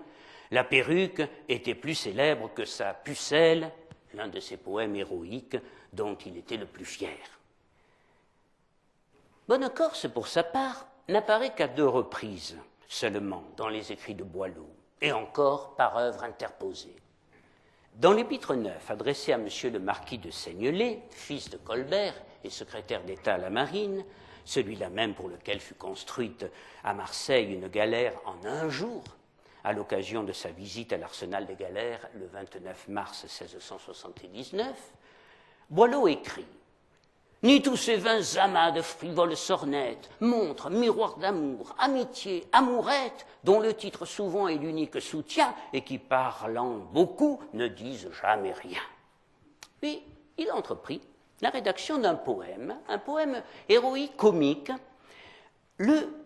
la perruque était plus célèbre que sa pucelle, l'un de ses poèmes héroïques dont il était le plus fier. Bonnecorse, pour sa part, n'apparaît qu'à 2 reprises seulement dans les écrits de Boileau, et encore par œuvre interposée. Dans l'épître 9, adressé à M. le marquis de Seignelay, fils de Colbert et secrétaire d'État à la Marine, celui-là même pour lequel fut construite à Marseille une galère en un jour, à l'occasion de sa visite à l'arsenal des galères le 29 mars 1679, Boileau écrit « Ni tous ces vains amas de frivoles sornettes, montres, miroirs d'amour, amitié, amourette, dont le titre souvent est l'unique soutien et qui, parlant beaucoup, ne disent jamais rien. » Puis, il entreprit la rédaction d'un poème, un poème héroïque comique,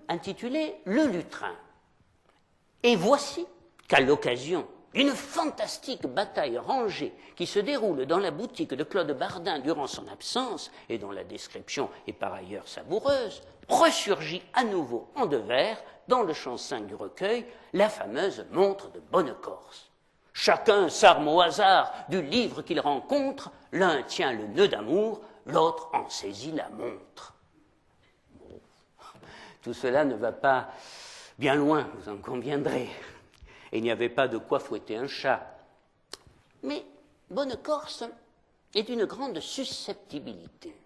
intitulé « Le Lutrin ». Et voici qu'à l'occasion d'une fantastique bataille rangée qui se déroule dans la boutique de Claude Bardin durant son absence, et dont la description est par ailleurs savoureuse, ressurgit à nouveau en 2 vers, dans le chant 5 du recueil, la fameuse montre de Bonnecorse. Chacun s'arme au hasard du livre qu'il rencontre, l'un tient le nœud d'amour, l'autre en saisit la montre. Bon. Tout cela ne va pas bien loin, vous en conviendrez. Et il n'y avait pas de quoi fouetter un chat. Mais Bonnecorse est d'une grande susceptibilité,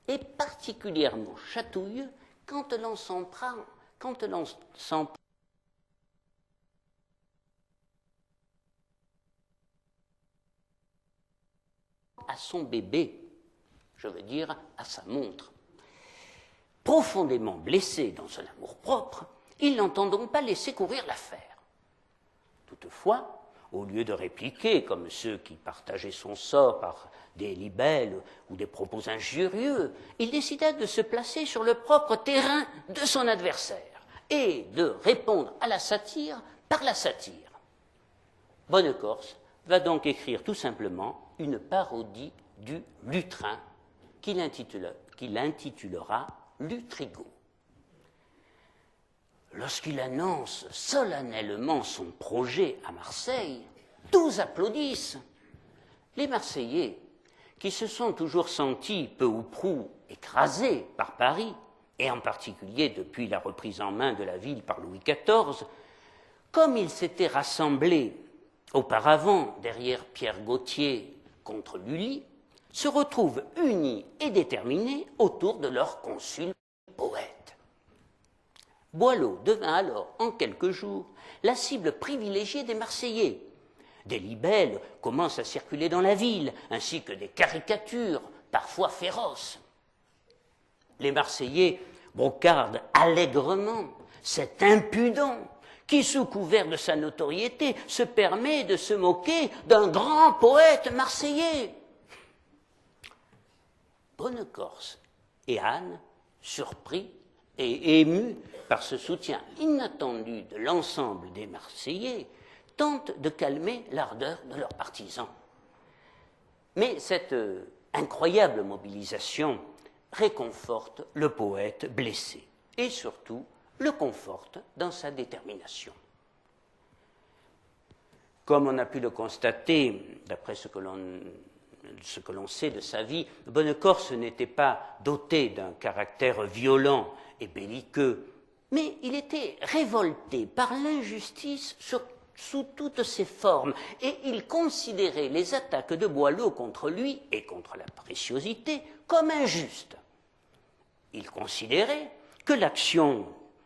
et particulièrement chatouilleux quand l'on s'en prend à son bébé, je veux dire à sa montre. Profondément blessé dans son amour-propre, il n'entend donc pas laisser courir l'affaire. Toutefois, au lieu de répliquer comme ceux qui partageaient son sort par des libelles ou des propos injurieux, il décida de se placer sur le propre terrain de son adversaire et de répondre à la satire par la satire. Bonnecorse va donc écrire tout simplement une parodie du lutrin qu'il intitulera Lutrigo. Lorsqu'il annonce solennellement son projet à Marseille, tous applaudissent. Les Marseillais, qui se sont toujours sentis peu ou prou écrasés par Paris, et en particulier depuis la reprise en main de la ville par Louis XIV, comme ils s'étaient rassemblés auparavant derrière Pierre Gautier contre Lully, se retrouvent unis et déterminés autour de leur consul poète. Boileau devint alors, en quelques jours, la cible privilégiée des Marseillais, Des libelles commencent à circuler dans la ville, ainsi que des caricatures, parfois féroces. Les Marseillais brocardent allègrement cet impudent qui, sous couvert de sa notoriété, se permet de se moquer d'un grand poète marseillais. Bonnecorse et Anne, surpris et émus par ce soutien inattendu de l'ensemble des Marseillais, tentent de calmer l'ardeur de leurs partisans. Mais cette incroyable mobilisation réconforte le poète blessé et surtout le conforte dans sa détermination. Comme on a pu le constater, d'après ce que l'on sait de sa vie, Bonnecorse n'était pas doté d'un caractère violent et belliqueux, mais il était révolté par l'injustice sous toutes ses formes, et il considérait les attaques de Boileau contre lui et contre la préciosité comme injustes. Il considérait que l'action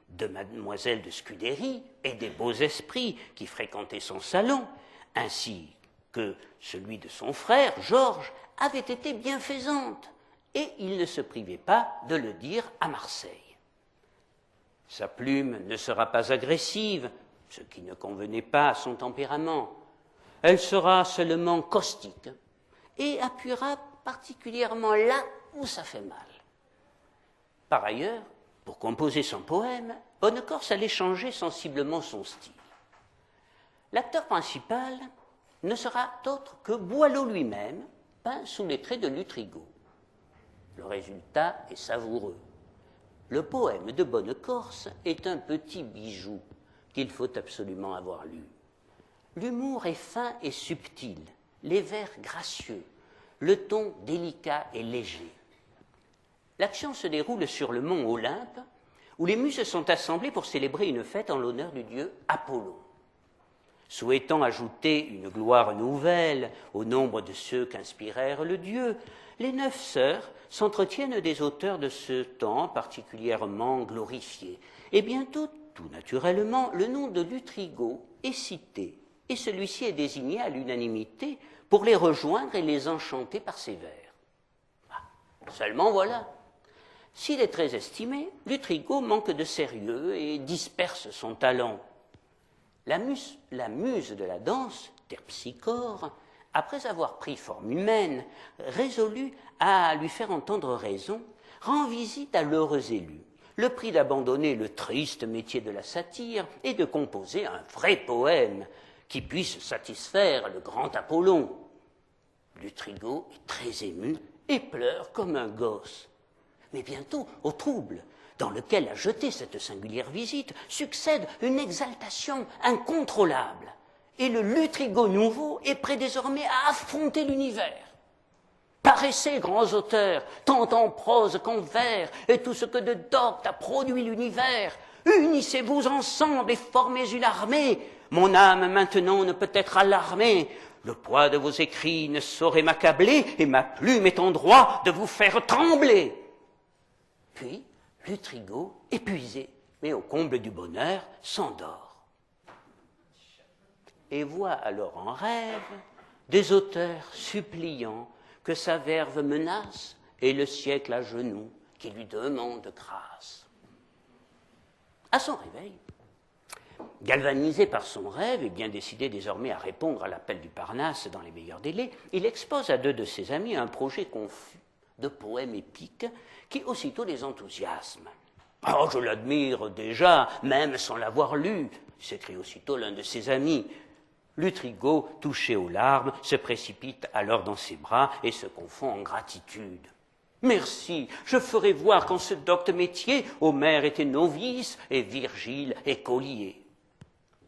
de mademoiselle de Scudéry et des beaux esprits qui fréquentaient son salon, ainsi que celui de son frère, Georges, avait été bienfaisante, et il ne se privait pas de le dire à Marseille. Sa plume ne sera pas agressive, ce qui ne convenait pas à son tempérament. Elle sera seulement caustique et appuiera particulièrement là où ça fait mal. Par ailleurs, pour composer son poème, Bonnecorse allait changer sensiblement son style. L'acteur principal ne sera autre que Boileau lui-même, peint sous les traits de Lutrigo. Le résultat est savoureux. Le poème de Bonnecorse est un petit bijou qu'il faut absolument avoir lu. L'humour est fin et subtil, les vers gracieux, le ton délicat et léger. L'action se déroule sur le mont Olympe, où les muses sont assemblées pour célébrer une fête en l'honneur du dieu Apollon. Souhaitant ajouter une gloire nouvelle au nombre de ceux qu'inspirèrent le dieu, les 9 sœurs s'entretiennent des auteurs de ce temps particulièrement glorifiés. Et bientôt, tout naturellement, le nom de Lutrigo est cité, et celui-ci est désigné à l'unanimité pour les rejoindre et les enchanter par ses vers. Seulement voilà, s'il est très estimé, Lutrigo manque de sérieux et disperse son talent. La muse de la danse, Terpsichore, après avoir pris forme humaine, résolut à lui faire entendre raison, rend visite à l'heureux élu, le prie d'abandonner le triste métier de la satire et de composer un vrai poème qui puisse satisfaire le grand Apollon. Lutrigo est très ému et pleure comme un gosse. Mais bientôt, au trouble dans lequel a jeté cette singulière visite, succède une exaltation incontrôlable. Et le Lutrigo nouveau est prêt désormais à affronter l'univers. Paraissez, grands auteurs, tant en prose qu'en vers, et tout ce que de docte a produit l'univers. Unissez-vous ensemble et formez une armée. Mon âme maintenant ne peut être alarmée. Le poids de vos écrits ne saurait m'accabler, et ma plume est en droit de vous faire trembler. Puis, Lutrigo, épuisé, mais au comble du bonheur, s'endort. Et voit alors en rêve des auteurs suppliants que sa verve menace et le siècle à genoux qui lui demande grâce. À son réveil, galvanisé par son rêve et bien décidé désormais à répondre à l'appel du Parnasse dans les meilleurs délais, il expose à 2 de ses amis un projet confus de poèmes épiques qui aussitôt les enthousiasment. « Oh, je l'admire déjà, même sans l'avoir lu !» s'écrie aussitôt l'un de ses amis. Lutrigo, touché aux larmes, se précipite alors dans ses bras et se confond en gratitude. « Merci, je ferai voir qu'en ce docte métier, Homère était novice et Virgile écolier. »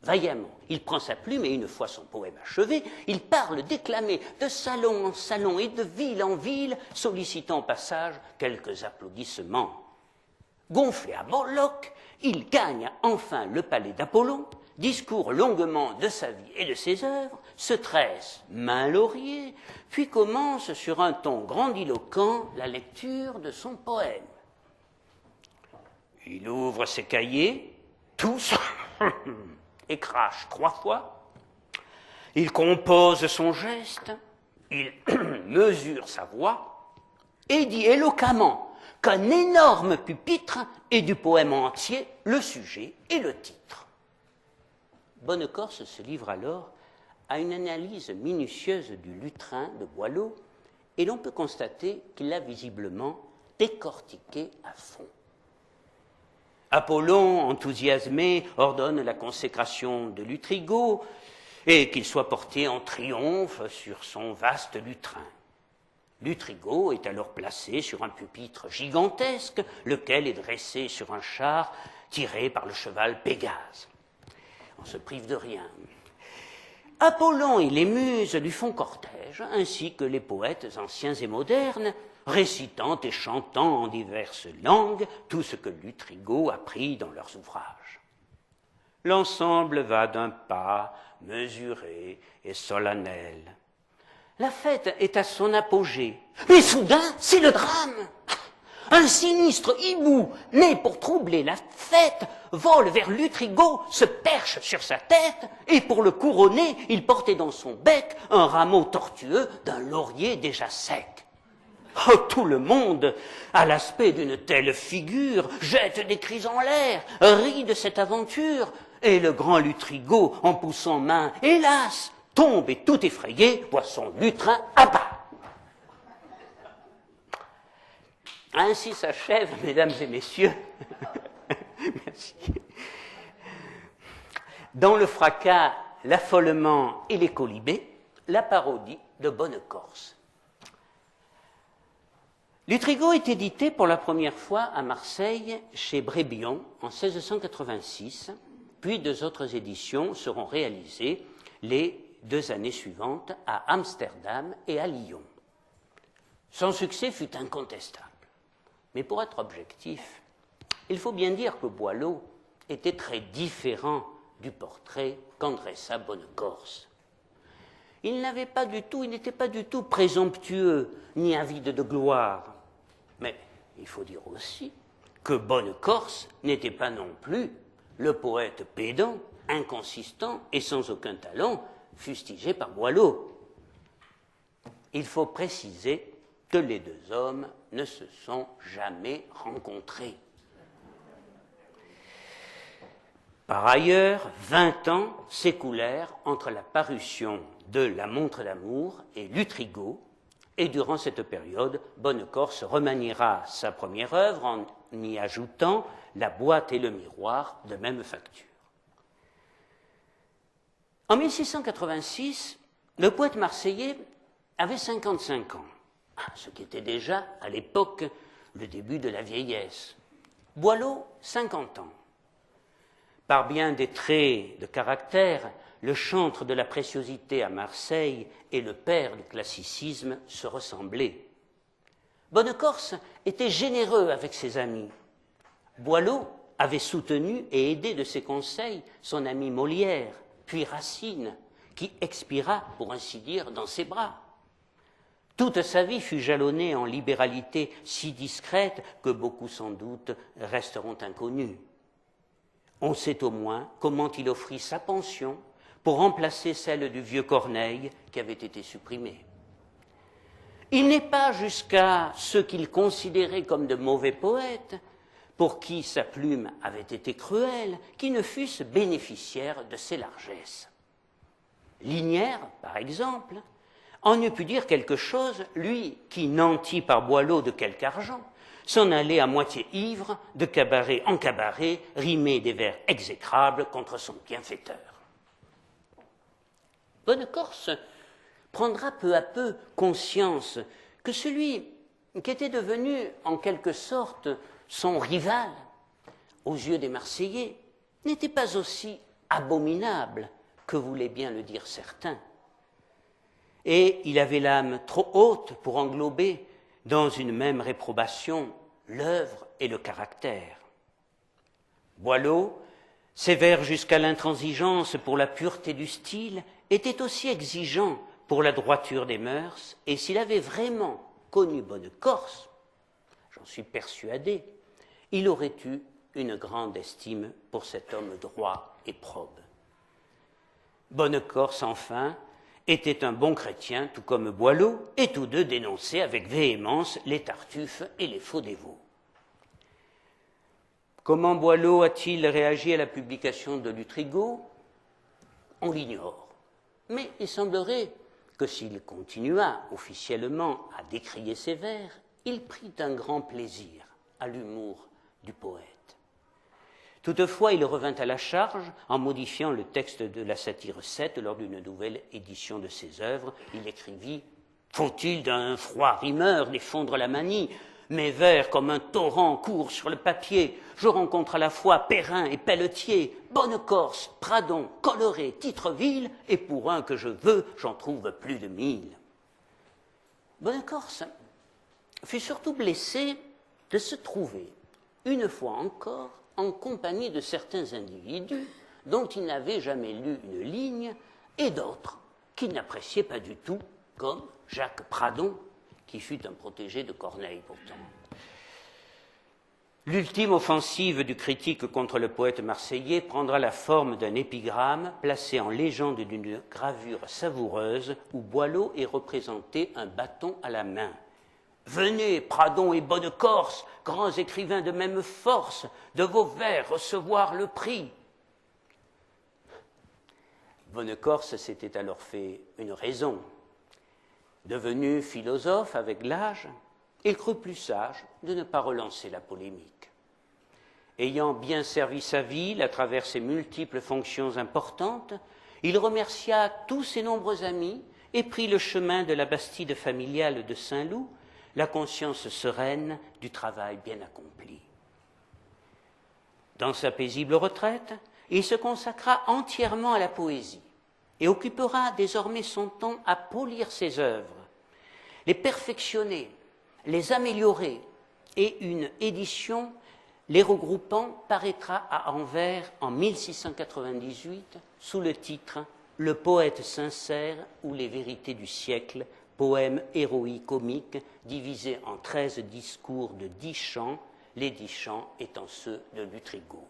Vaillamment, il prend sa plume et une fois son poème achevé, il parle déclamer de salon en salon et de ville en ville, sollicitant au passage quelques applaudissements. Gonflé à Morlock, il gagne enfin le palais d'Apollon, discourt longuement de sa vie et de ses œuvres, se tresse main laurier, puis commence sur un ton grandiloquent la lecture de son poème. Il ouvre ses cahiers, tous, et crache 3 fois. Il compose son geste, il mesure sa voix et dit éloquemment qu'un énorme pupitre est du poème entier le sujet et le titre. Bonnecorse se livre alors à une analyse minutieuse du lutrin de Boileau et l'on peut constater qu'il l'a visiblement décortiqué à fond. Apollon, enthousiasmé, ordonne la consécration de Lutrigo et qu'il soit porté en triomphe sur son vaste lutrin. Lutrigo est alors placé sur un pupitre gigantesque, lequel est dressé sur un char tiré par le cheval Pégase. On se prive de rien. Apollon et les muses lui font cortège, ainsi que les poètes anciens et modernes, récitant et chantant en diverses langues tout ce que Lutrigo a pris dans leurs ouvrages. L'ensemble va d'un pas mesuré et solennel. La fête est à son apogée, mais soudain, c'est le drame. Un sinistre hibou, né pour troubler la fête, vole vers Lutrigo, se perche sur sa tête, et pour le couronner, il portait dans son bec un rameau tortueux d'un laurier déjà sec. Oh, tout le monde, à l'aspect d'une telle figure, jette des cris en l'air, rit de cette aventure, et le grand Lutrigo, en poussant main, hélas, tombe et tout effrayé, voit son lutrin à bas. Ainsi s'achève, mesdames et messieurs, merci. Dans le fracas, l'affolement et les colibés, la parodie de Bonnecorse. Lutrigo est édité pour la première fois à Marseille chez Brébion en 1686, puis deux autres éditions seront réalisées les 2 années suivantes à Amsterdam et à Lyon. Son succès fut incontestable. Mais pour être objectif, il faut bien dire que Boileau était très différent du portrait qu'en dressa Bonnecorse. Il n'était pas du tout présomptueux ni avide de gloire. Mais il faut dire aussi que Bonnecorse n'était pas non plus le poète pédant, inconsistant et sans aucun talent fustigé par Boileau. Il faut préciser que les deux hommes ne se sont jamais rencontrés. Par ailleurs, 20 ans s'écoulèrent entre la parution de La Montre d'amour et Lutrigo, et durant cette période, Bonnecorse remaniera sa première œuvre en y ajoutant La boîte et le miroir de même facture. En 1686, le poète marseillais avait 55 ans, ce qui était déjà, à l'époque, le début de la vieillesse. Boileau, 50 ans. Par bien des traits de caractère, le chantre de la préciosité à Marseille et le père du classicisme se ressemblaient. Bonnecorse était généreux avec ses amis. Boileau avait soutenu et aidé de ses conseils son ami Molière, puis Racine, qui expira, pour ainsi dire, dans ses bras. Toute sa vie fut jalonnée en libéralité si discrète que beaucoup sans doute resteront inconnus. On sait au moins comment il offrit sa pension pour remplacer celle du vieux Corneille qui avait été supprimée. Il n'est pas jusqu'à ceux qu'il considérait comme de mauvais poètes, pour qui sa plume avait été cruelle, qui ne fussent bénéficiaires de ses largesses. Lignières, par exemple, en eût pu dire quelque chose, lui qui, nanti par Boileau de quelque argent, s'en allait à moitié ivre, de cabaret en cabaret, rimer des vers exécrables contre son bienfaiteur. Bonnecorse prendra peu à peu conscience que celui qui était devenu en quelque sorte son rival aux yeux des Marseillais n'était pas aussi abominable que voulaient bien le dire certains. Et il avait l'âme trop haute pour englober dans une même réprobation l'œuvre et le caractère. Boileau, sévère jusqu'à l'intransigeance pour la pureté du style, était aussi exigeant pour la droiture des mœurs, et s'il avait vraiment connu Bonnecorse, j'en suis persuadé, il aurait eu une grande estime pour cet homme droit et probe. Bonnecorse, enfin, était un bon chrétien, tout comme Boileau, et tous deux dénonçaient avec véhémence les Tartuffes et les faux dévots. Comment Boileau a-t-il réagi à la publication de Lutrigo? On l'ignore. Mais il semblerait que s'il continua officiellement à décrier ses vers, il prit un grand plaisir à l'humour du poète. Toutefois, il revint à la charge en modifiant le texte de la satire 7 lors d'une nouvelle édition de ses œuvres. Il écrivit « Faut-il d'un froid rimeur défendre la manie ? Mes vers comme un torrent courent sur le papier. Je rencontre à la fois Perrin et Pelletier, Bonnecorse, Pradon, Coloré, Titreville, et pour un que je veux, j'en trouve plus de 1000. » Bonnecorse fut surtout blessé de se trouver, une fois encore, en compagnie de certains individus dont il n'avait jamais lu une ligne et d'autres qu'il n'appréciait pas du tout, comme Jacques Pradon, qui fut un protégé de Corneille pourtant. L'ultime offensive du critique contre le poète marseillais prendra la forme d'un épigramme placé en légende d'une gravure savoureuse où Boileau est représenté un bâton à la main. Venez, Pradon et Bonnecorse, grands écrivains de même force, de vos vers recevoir le prix. Bonnecorse s'était alors fait une raison. Devenu philosophe avec l'âge, il crut plus sage de ne pas relancer la polémique. Ayant bien servi sa ville à travers ses multiples fonctions importantes, il remercia tous ses nombreux amis et prit le chemin de la Bastide familiale de Saint-Loup, la conscience sereine du travail bien accompli. Dans sa paisible retraite, il se consacra entièrement à la poésie et occupera désormais son temps à polir ses œuvres, les perfectionner, les améliorer, et une édition les regroupant paraîtra à Anvers en 1698 sous le titre « Le poète sincère ou les vérités du siècle », poème héroïque comique divisé en 13 discours de 10 chants, les 10 chants étant ceux de Lutrigo.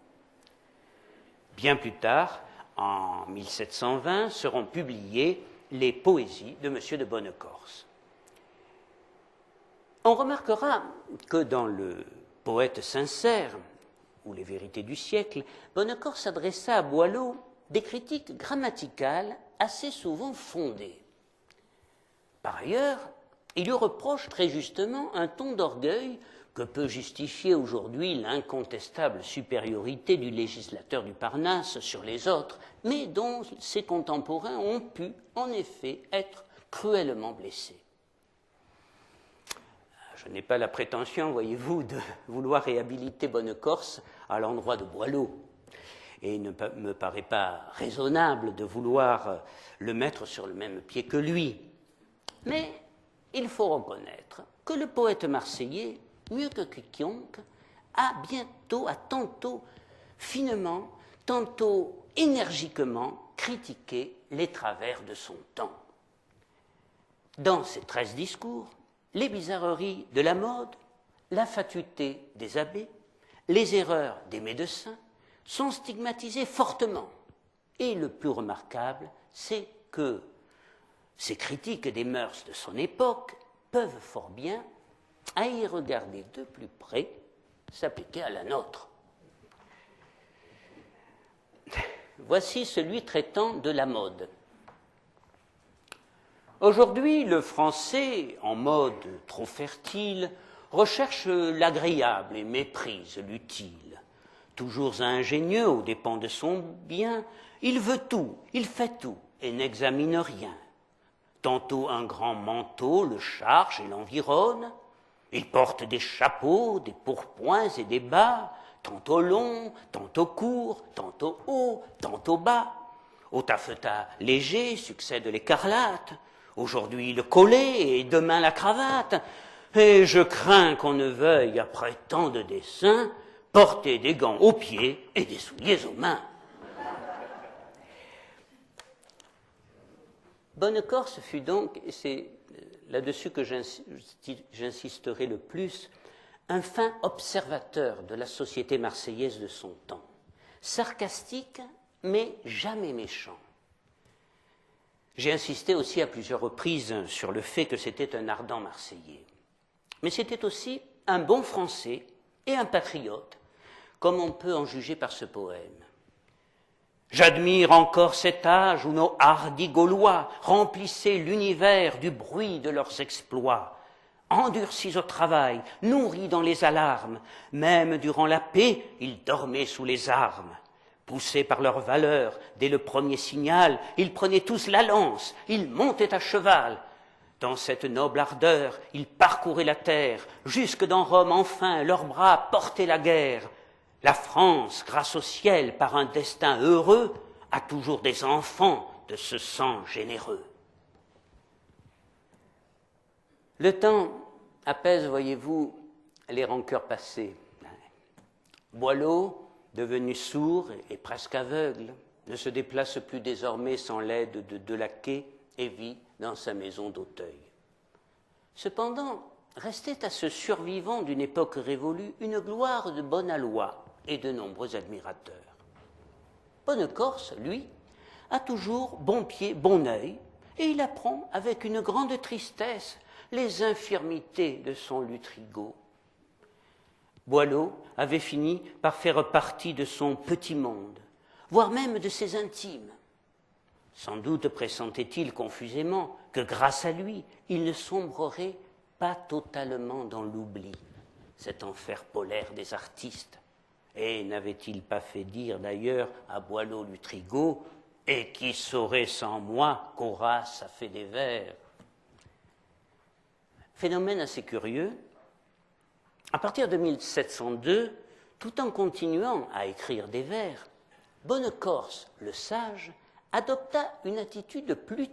Bien plus tard, en 1720, seront publiées les poésies de M. de Bonnecorse. On remarquera que dans le poète sincère, ou les vérités du siècle, Bonnecorse adressa à Boileau des critiques grammaticales assez souvent fondées. Par ailleurs, il lui reproche très justement un ton d'orgueil que peut justifier aujourd'hui l'incontestable supériorité du législateur du Parnasse sur les autres, mais dont ses contemporains ont pu, en effet, être cruellement blessés. Je n'ai pas la prétention, voyez-vous, de vouloir réhabiliter Bonnecorse à l'endroit de Boileau, et il ne me paraît pas raisonnable de vouloir le mettre sur le même pied que lui. Mais il faut reconnaître que le poète marseillais, mieux que quiconque, a tantôt finement, tantôt énergiquement critiqué les travers de son temps. Dans ses 13 discours, les bizarreries de la mode, la fatuité des abbés, les erreurs des médecins sont stigmatisées fortement. Et le plus remarquable, c'est que ces critiques des mœurs de son époque peuvent fort bien, à y regarder de plus près, s'appliquer à la nôtre. Voici celui traitant de la mode. Aujourd'hui, le français, en mode trop fertile, recherche l'agréable et méprise l'utile. Toujours ingénieux aux dépens de son bien, il veut tout, il fait tout et n'examine rien. Tantôt un grand manteau le charge et l'environne, il porte des chapeaux, des pourpoints et des bas, tantôt longs, tantôt courts, tantôt hauts, tantôt bas. Au taffetas léger succède l'écarlate, aujourd'hui le collet et demain la cravate, et je crains qu'on ne veuille, après tant de dessins, porter des gants aux pieds et des souliers aux mains. Bonnecorse fut donc, et c'est là-dessus que j'insisterai le plus, un fin observateur de la société marseillaise de son temps, sarcastique mais jamais méchant. J'ai insisté aussi à plusieurs reprises sur le fait que c'était un ardent Marseillais. Mais c'était aussi un bon Français et un patriote, comme on peut en juger par ce poème. J'admire encore cet âge où nos hardis Gaulois remplissaient l'univers du bruit de leurs exploits, endurcis au travail, nourris dans les alarmes, même durant la paix, ils dormaient sous les armes. Poussés par leur valeur, dès le premier signal, ils prenaient tous la lance, ils montaient à cheval. Dans cette noble ardeur, ils parcouraient la terre, jusque dans Rome enfin, leurs bras portaient la guerre. La France, grâce au ciel, par un destin heureux, a toujours des enfants de ce sang généreux. Le temps apaise, voyez-vous, les rancœurs passées. Boileau, devenu sourd et presque aveugle, ne se déplace plus désormais sans l'aide de deux laquais et vit dans sa maison d'Auteuil. Cependant, restait à ce survivant d'une époque révolue une gloire de bonne aloi et de nombreux admirateurs. Bonnecorse, lui, a toujours bon pied, bon œil, et il apprend avec une grande tristesse les infirmités de son Lutrigo. Boileau avait fini par faire partie de son petit monde, voire même de ses intimes. Sans doute pressentait-il confusément que grâce à lui, il ne sombrerait pas totalement dans l'oubli, cet enfer polaire des artistes. Et n'avait-il pas fait dire d'ailleurs à Boileau-Lutrigo « Et qui saurait sans moi qu'Horace a fait des vers ?» Phénomène assez curieux, à partir de 1702, tout en continuant à écrire des vers, Bonnecorse, le sage, adopta une attitude plus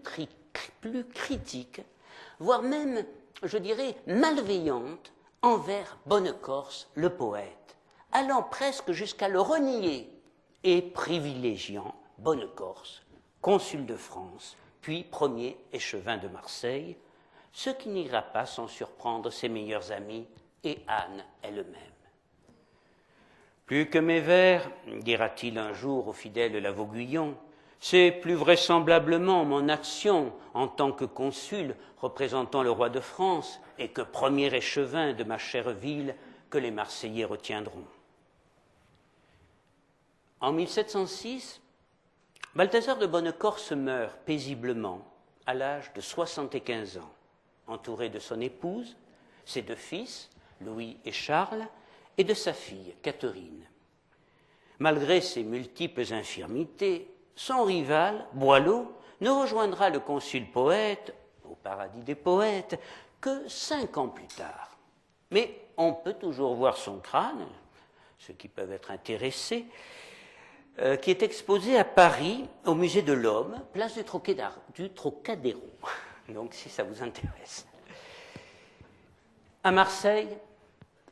critique, voire même, je dirais, malveillante envers Bonnecorse, le poète, allant presque jusqu'à le renier et privilégiant Bonnecorse, consul de France, puis premier échevin de Marseille, ce qui n'ira pas sans surprendre ses meilleurs amis et Anne elle-même. Plus que mes vers, dira-t-il un jour au fidèle Lavauguyon, c'est plus vraisemblablement mon action en tant que consul représentant le roi de France et que premier échevin de ma chère ville que les Marseillais retiendront. En 1706, Balthazar de Bonnecorse meurt paisiblement à l'âge de 75 ans, entouré de son épouse, ses deux fils, Louis et Charles, et de sa fille, Catherine. Malgré ses multiples infirmités, son rival, Boileau, ne rejoindra le consul poète, au paradis des poètes, que 5 ans plus tard. Mais on peut toujours voir son crâne, ceux qui peuvent être intéressés, qui est exposé à Paris, au musée de l'Homme, place du Trocadéro, donc si ça vous intéresse. À Marseille,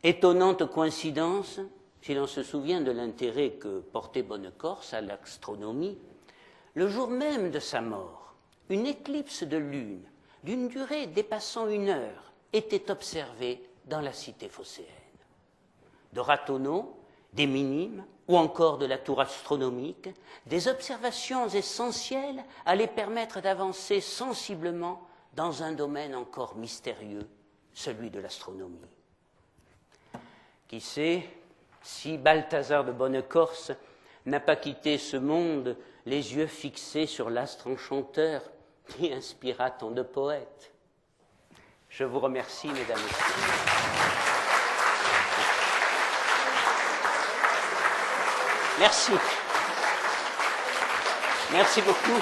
étonnante coïncidence, si l'on se souvient de l'intérêt que portait Bonnecorse à l'astronomie, le jour même de sa mort, une éclipse de lune, d'une durée dépassant 1 heure, était observée dans la cité phocéenne. De Ratonneau, des minimes ou encore de la tour astronomique, des observations essentielles allaient permettre d'avancer sensiblement dans un domaine encore mystérieux, celui de l'astronomie. Qui sait si Balthazar de Bonnecorse n'a pas quitté ce monde les yeux fixés sur l'astre enchanteur qui inspira tant de poètes. Je vous remercie, mesdames et messieurs. Merci. Merci beaucoup.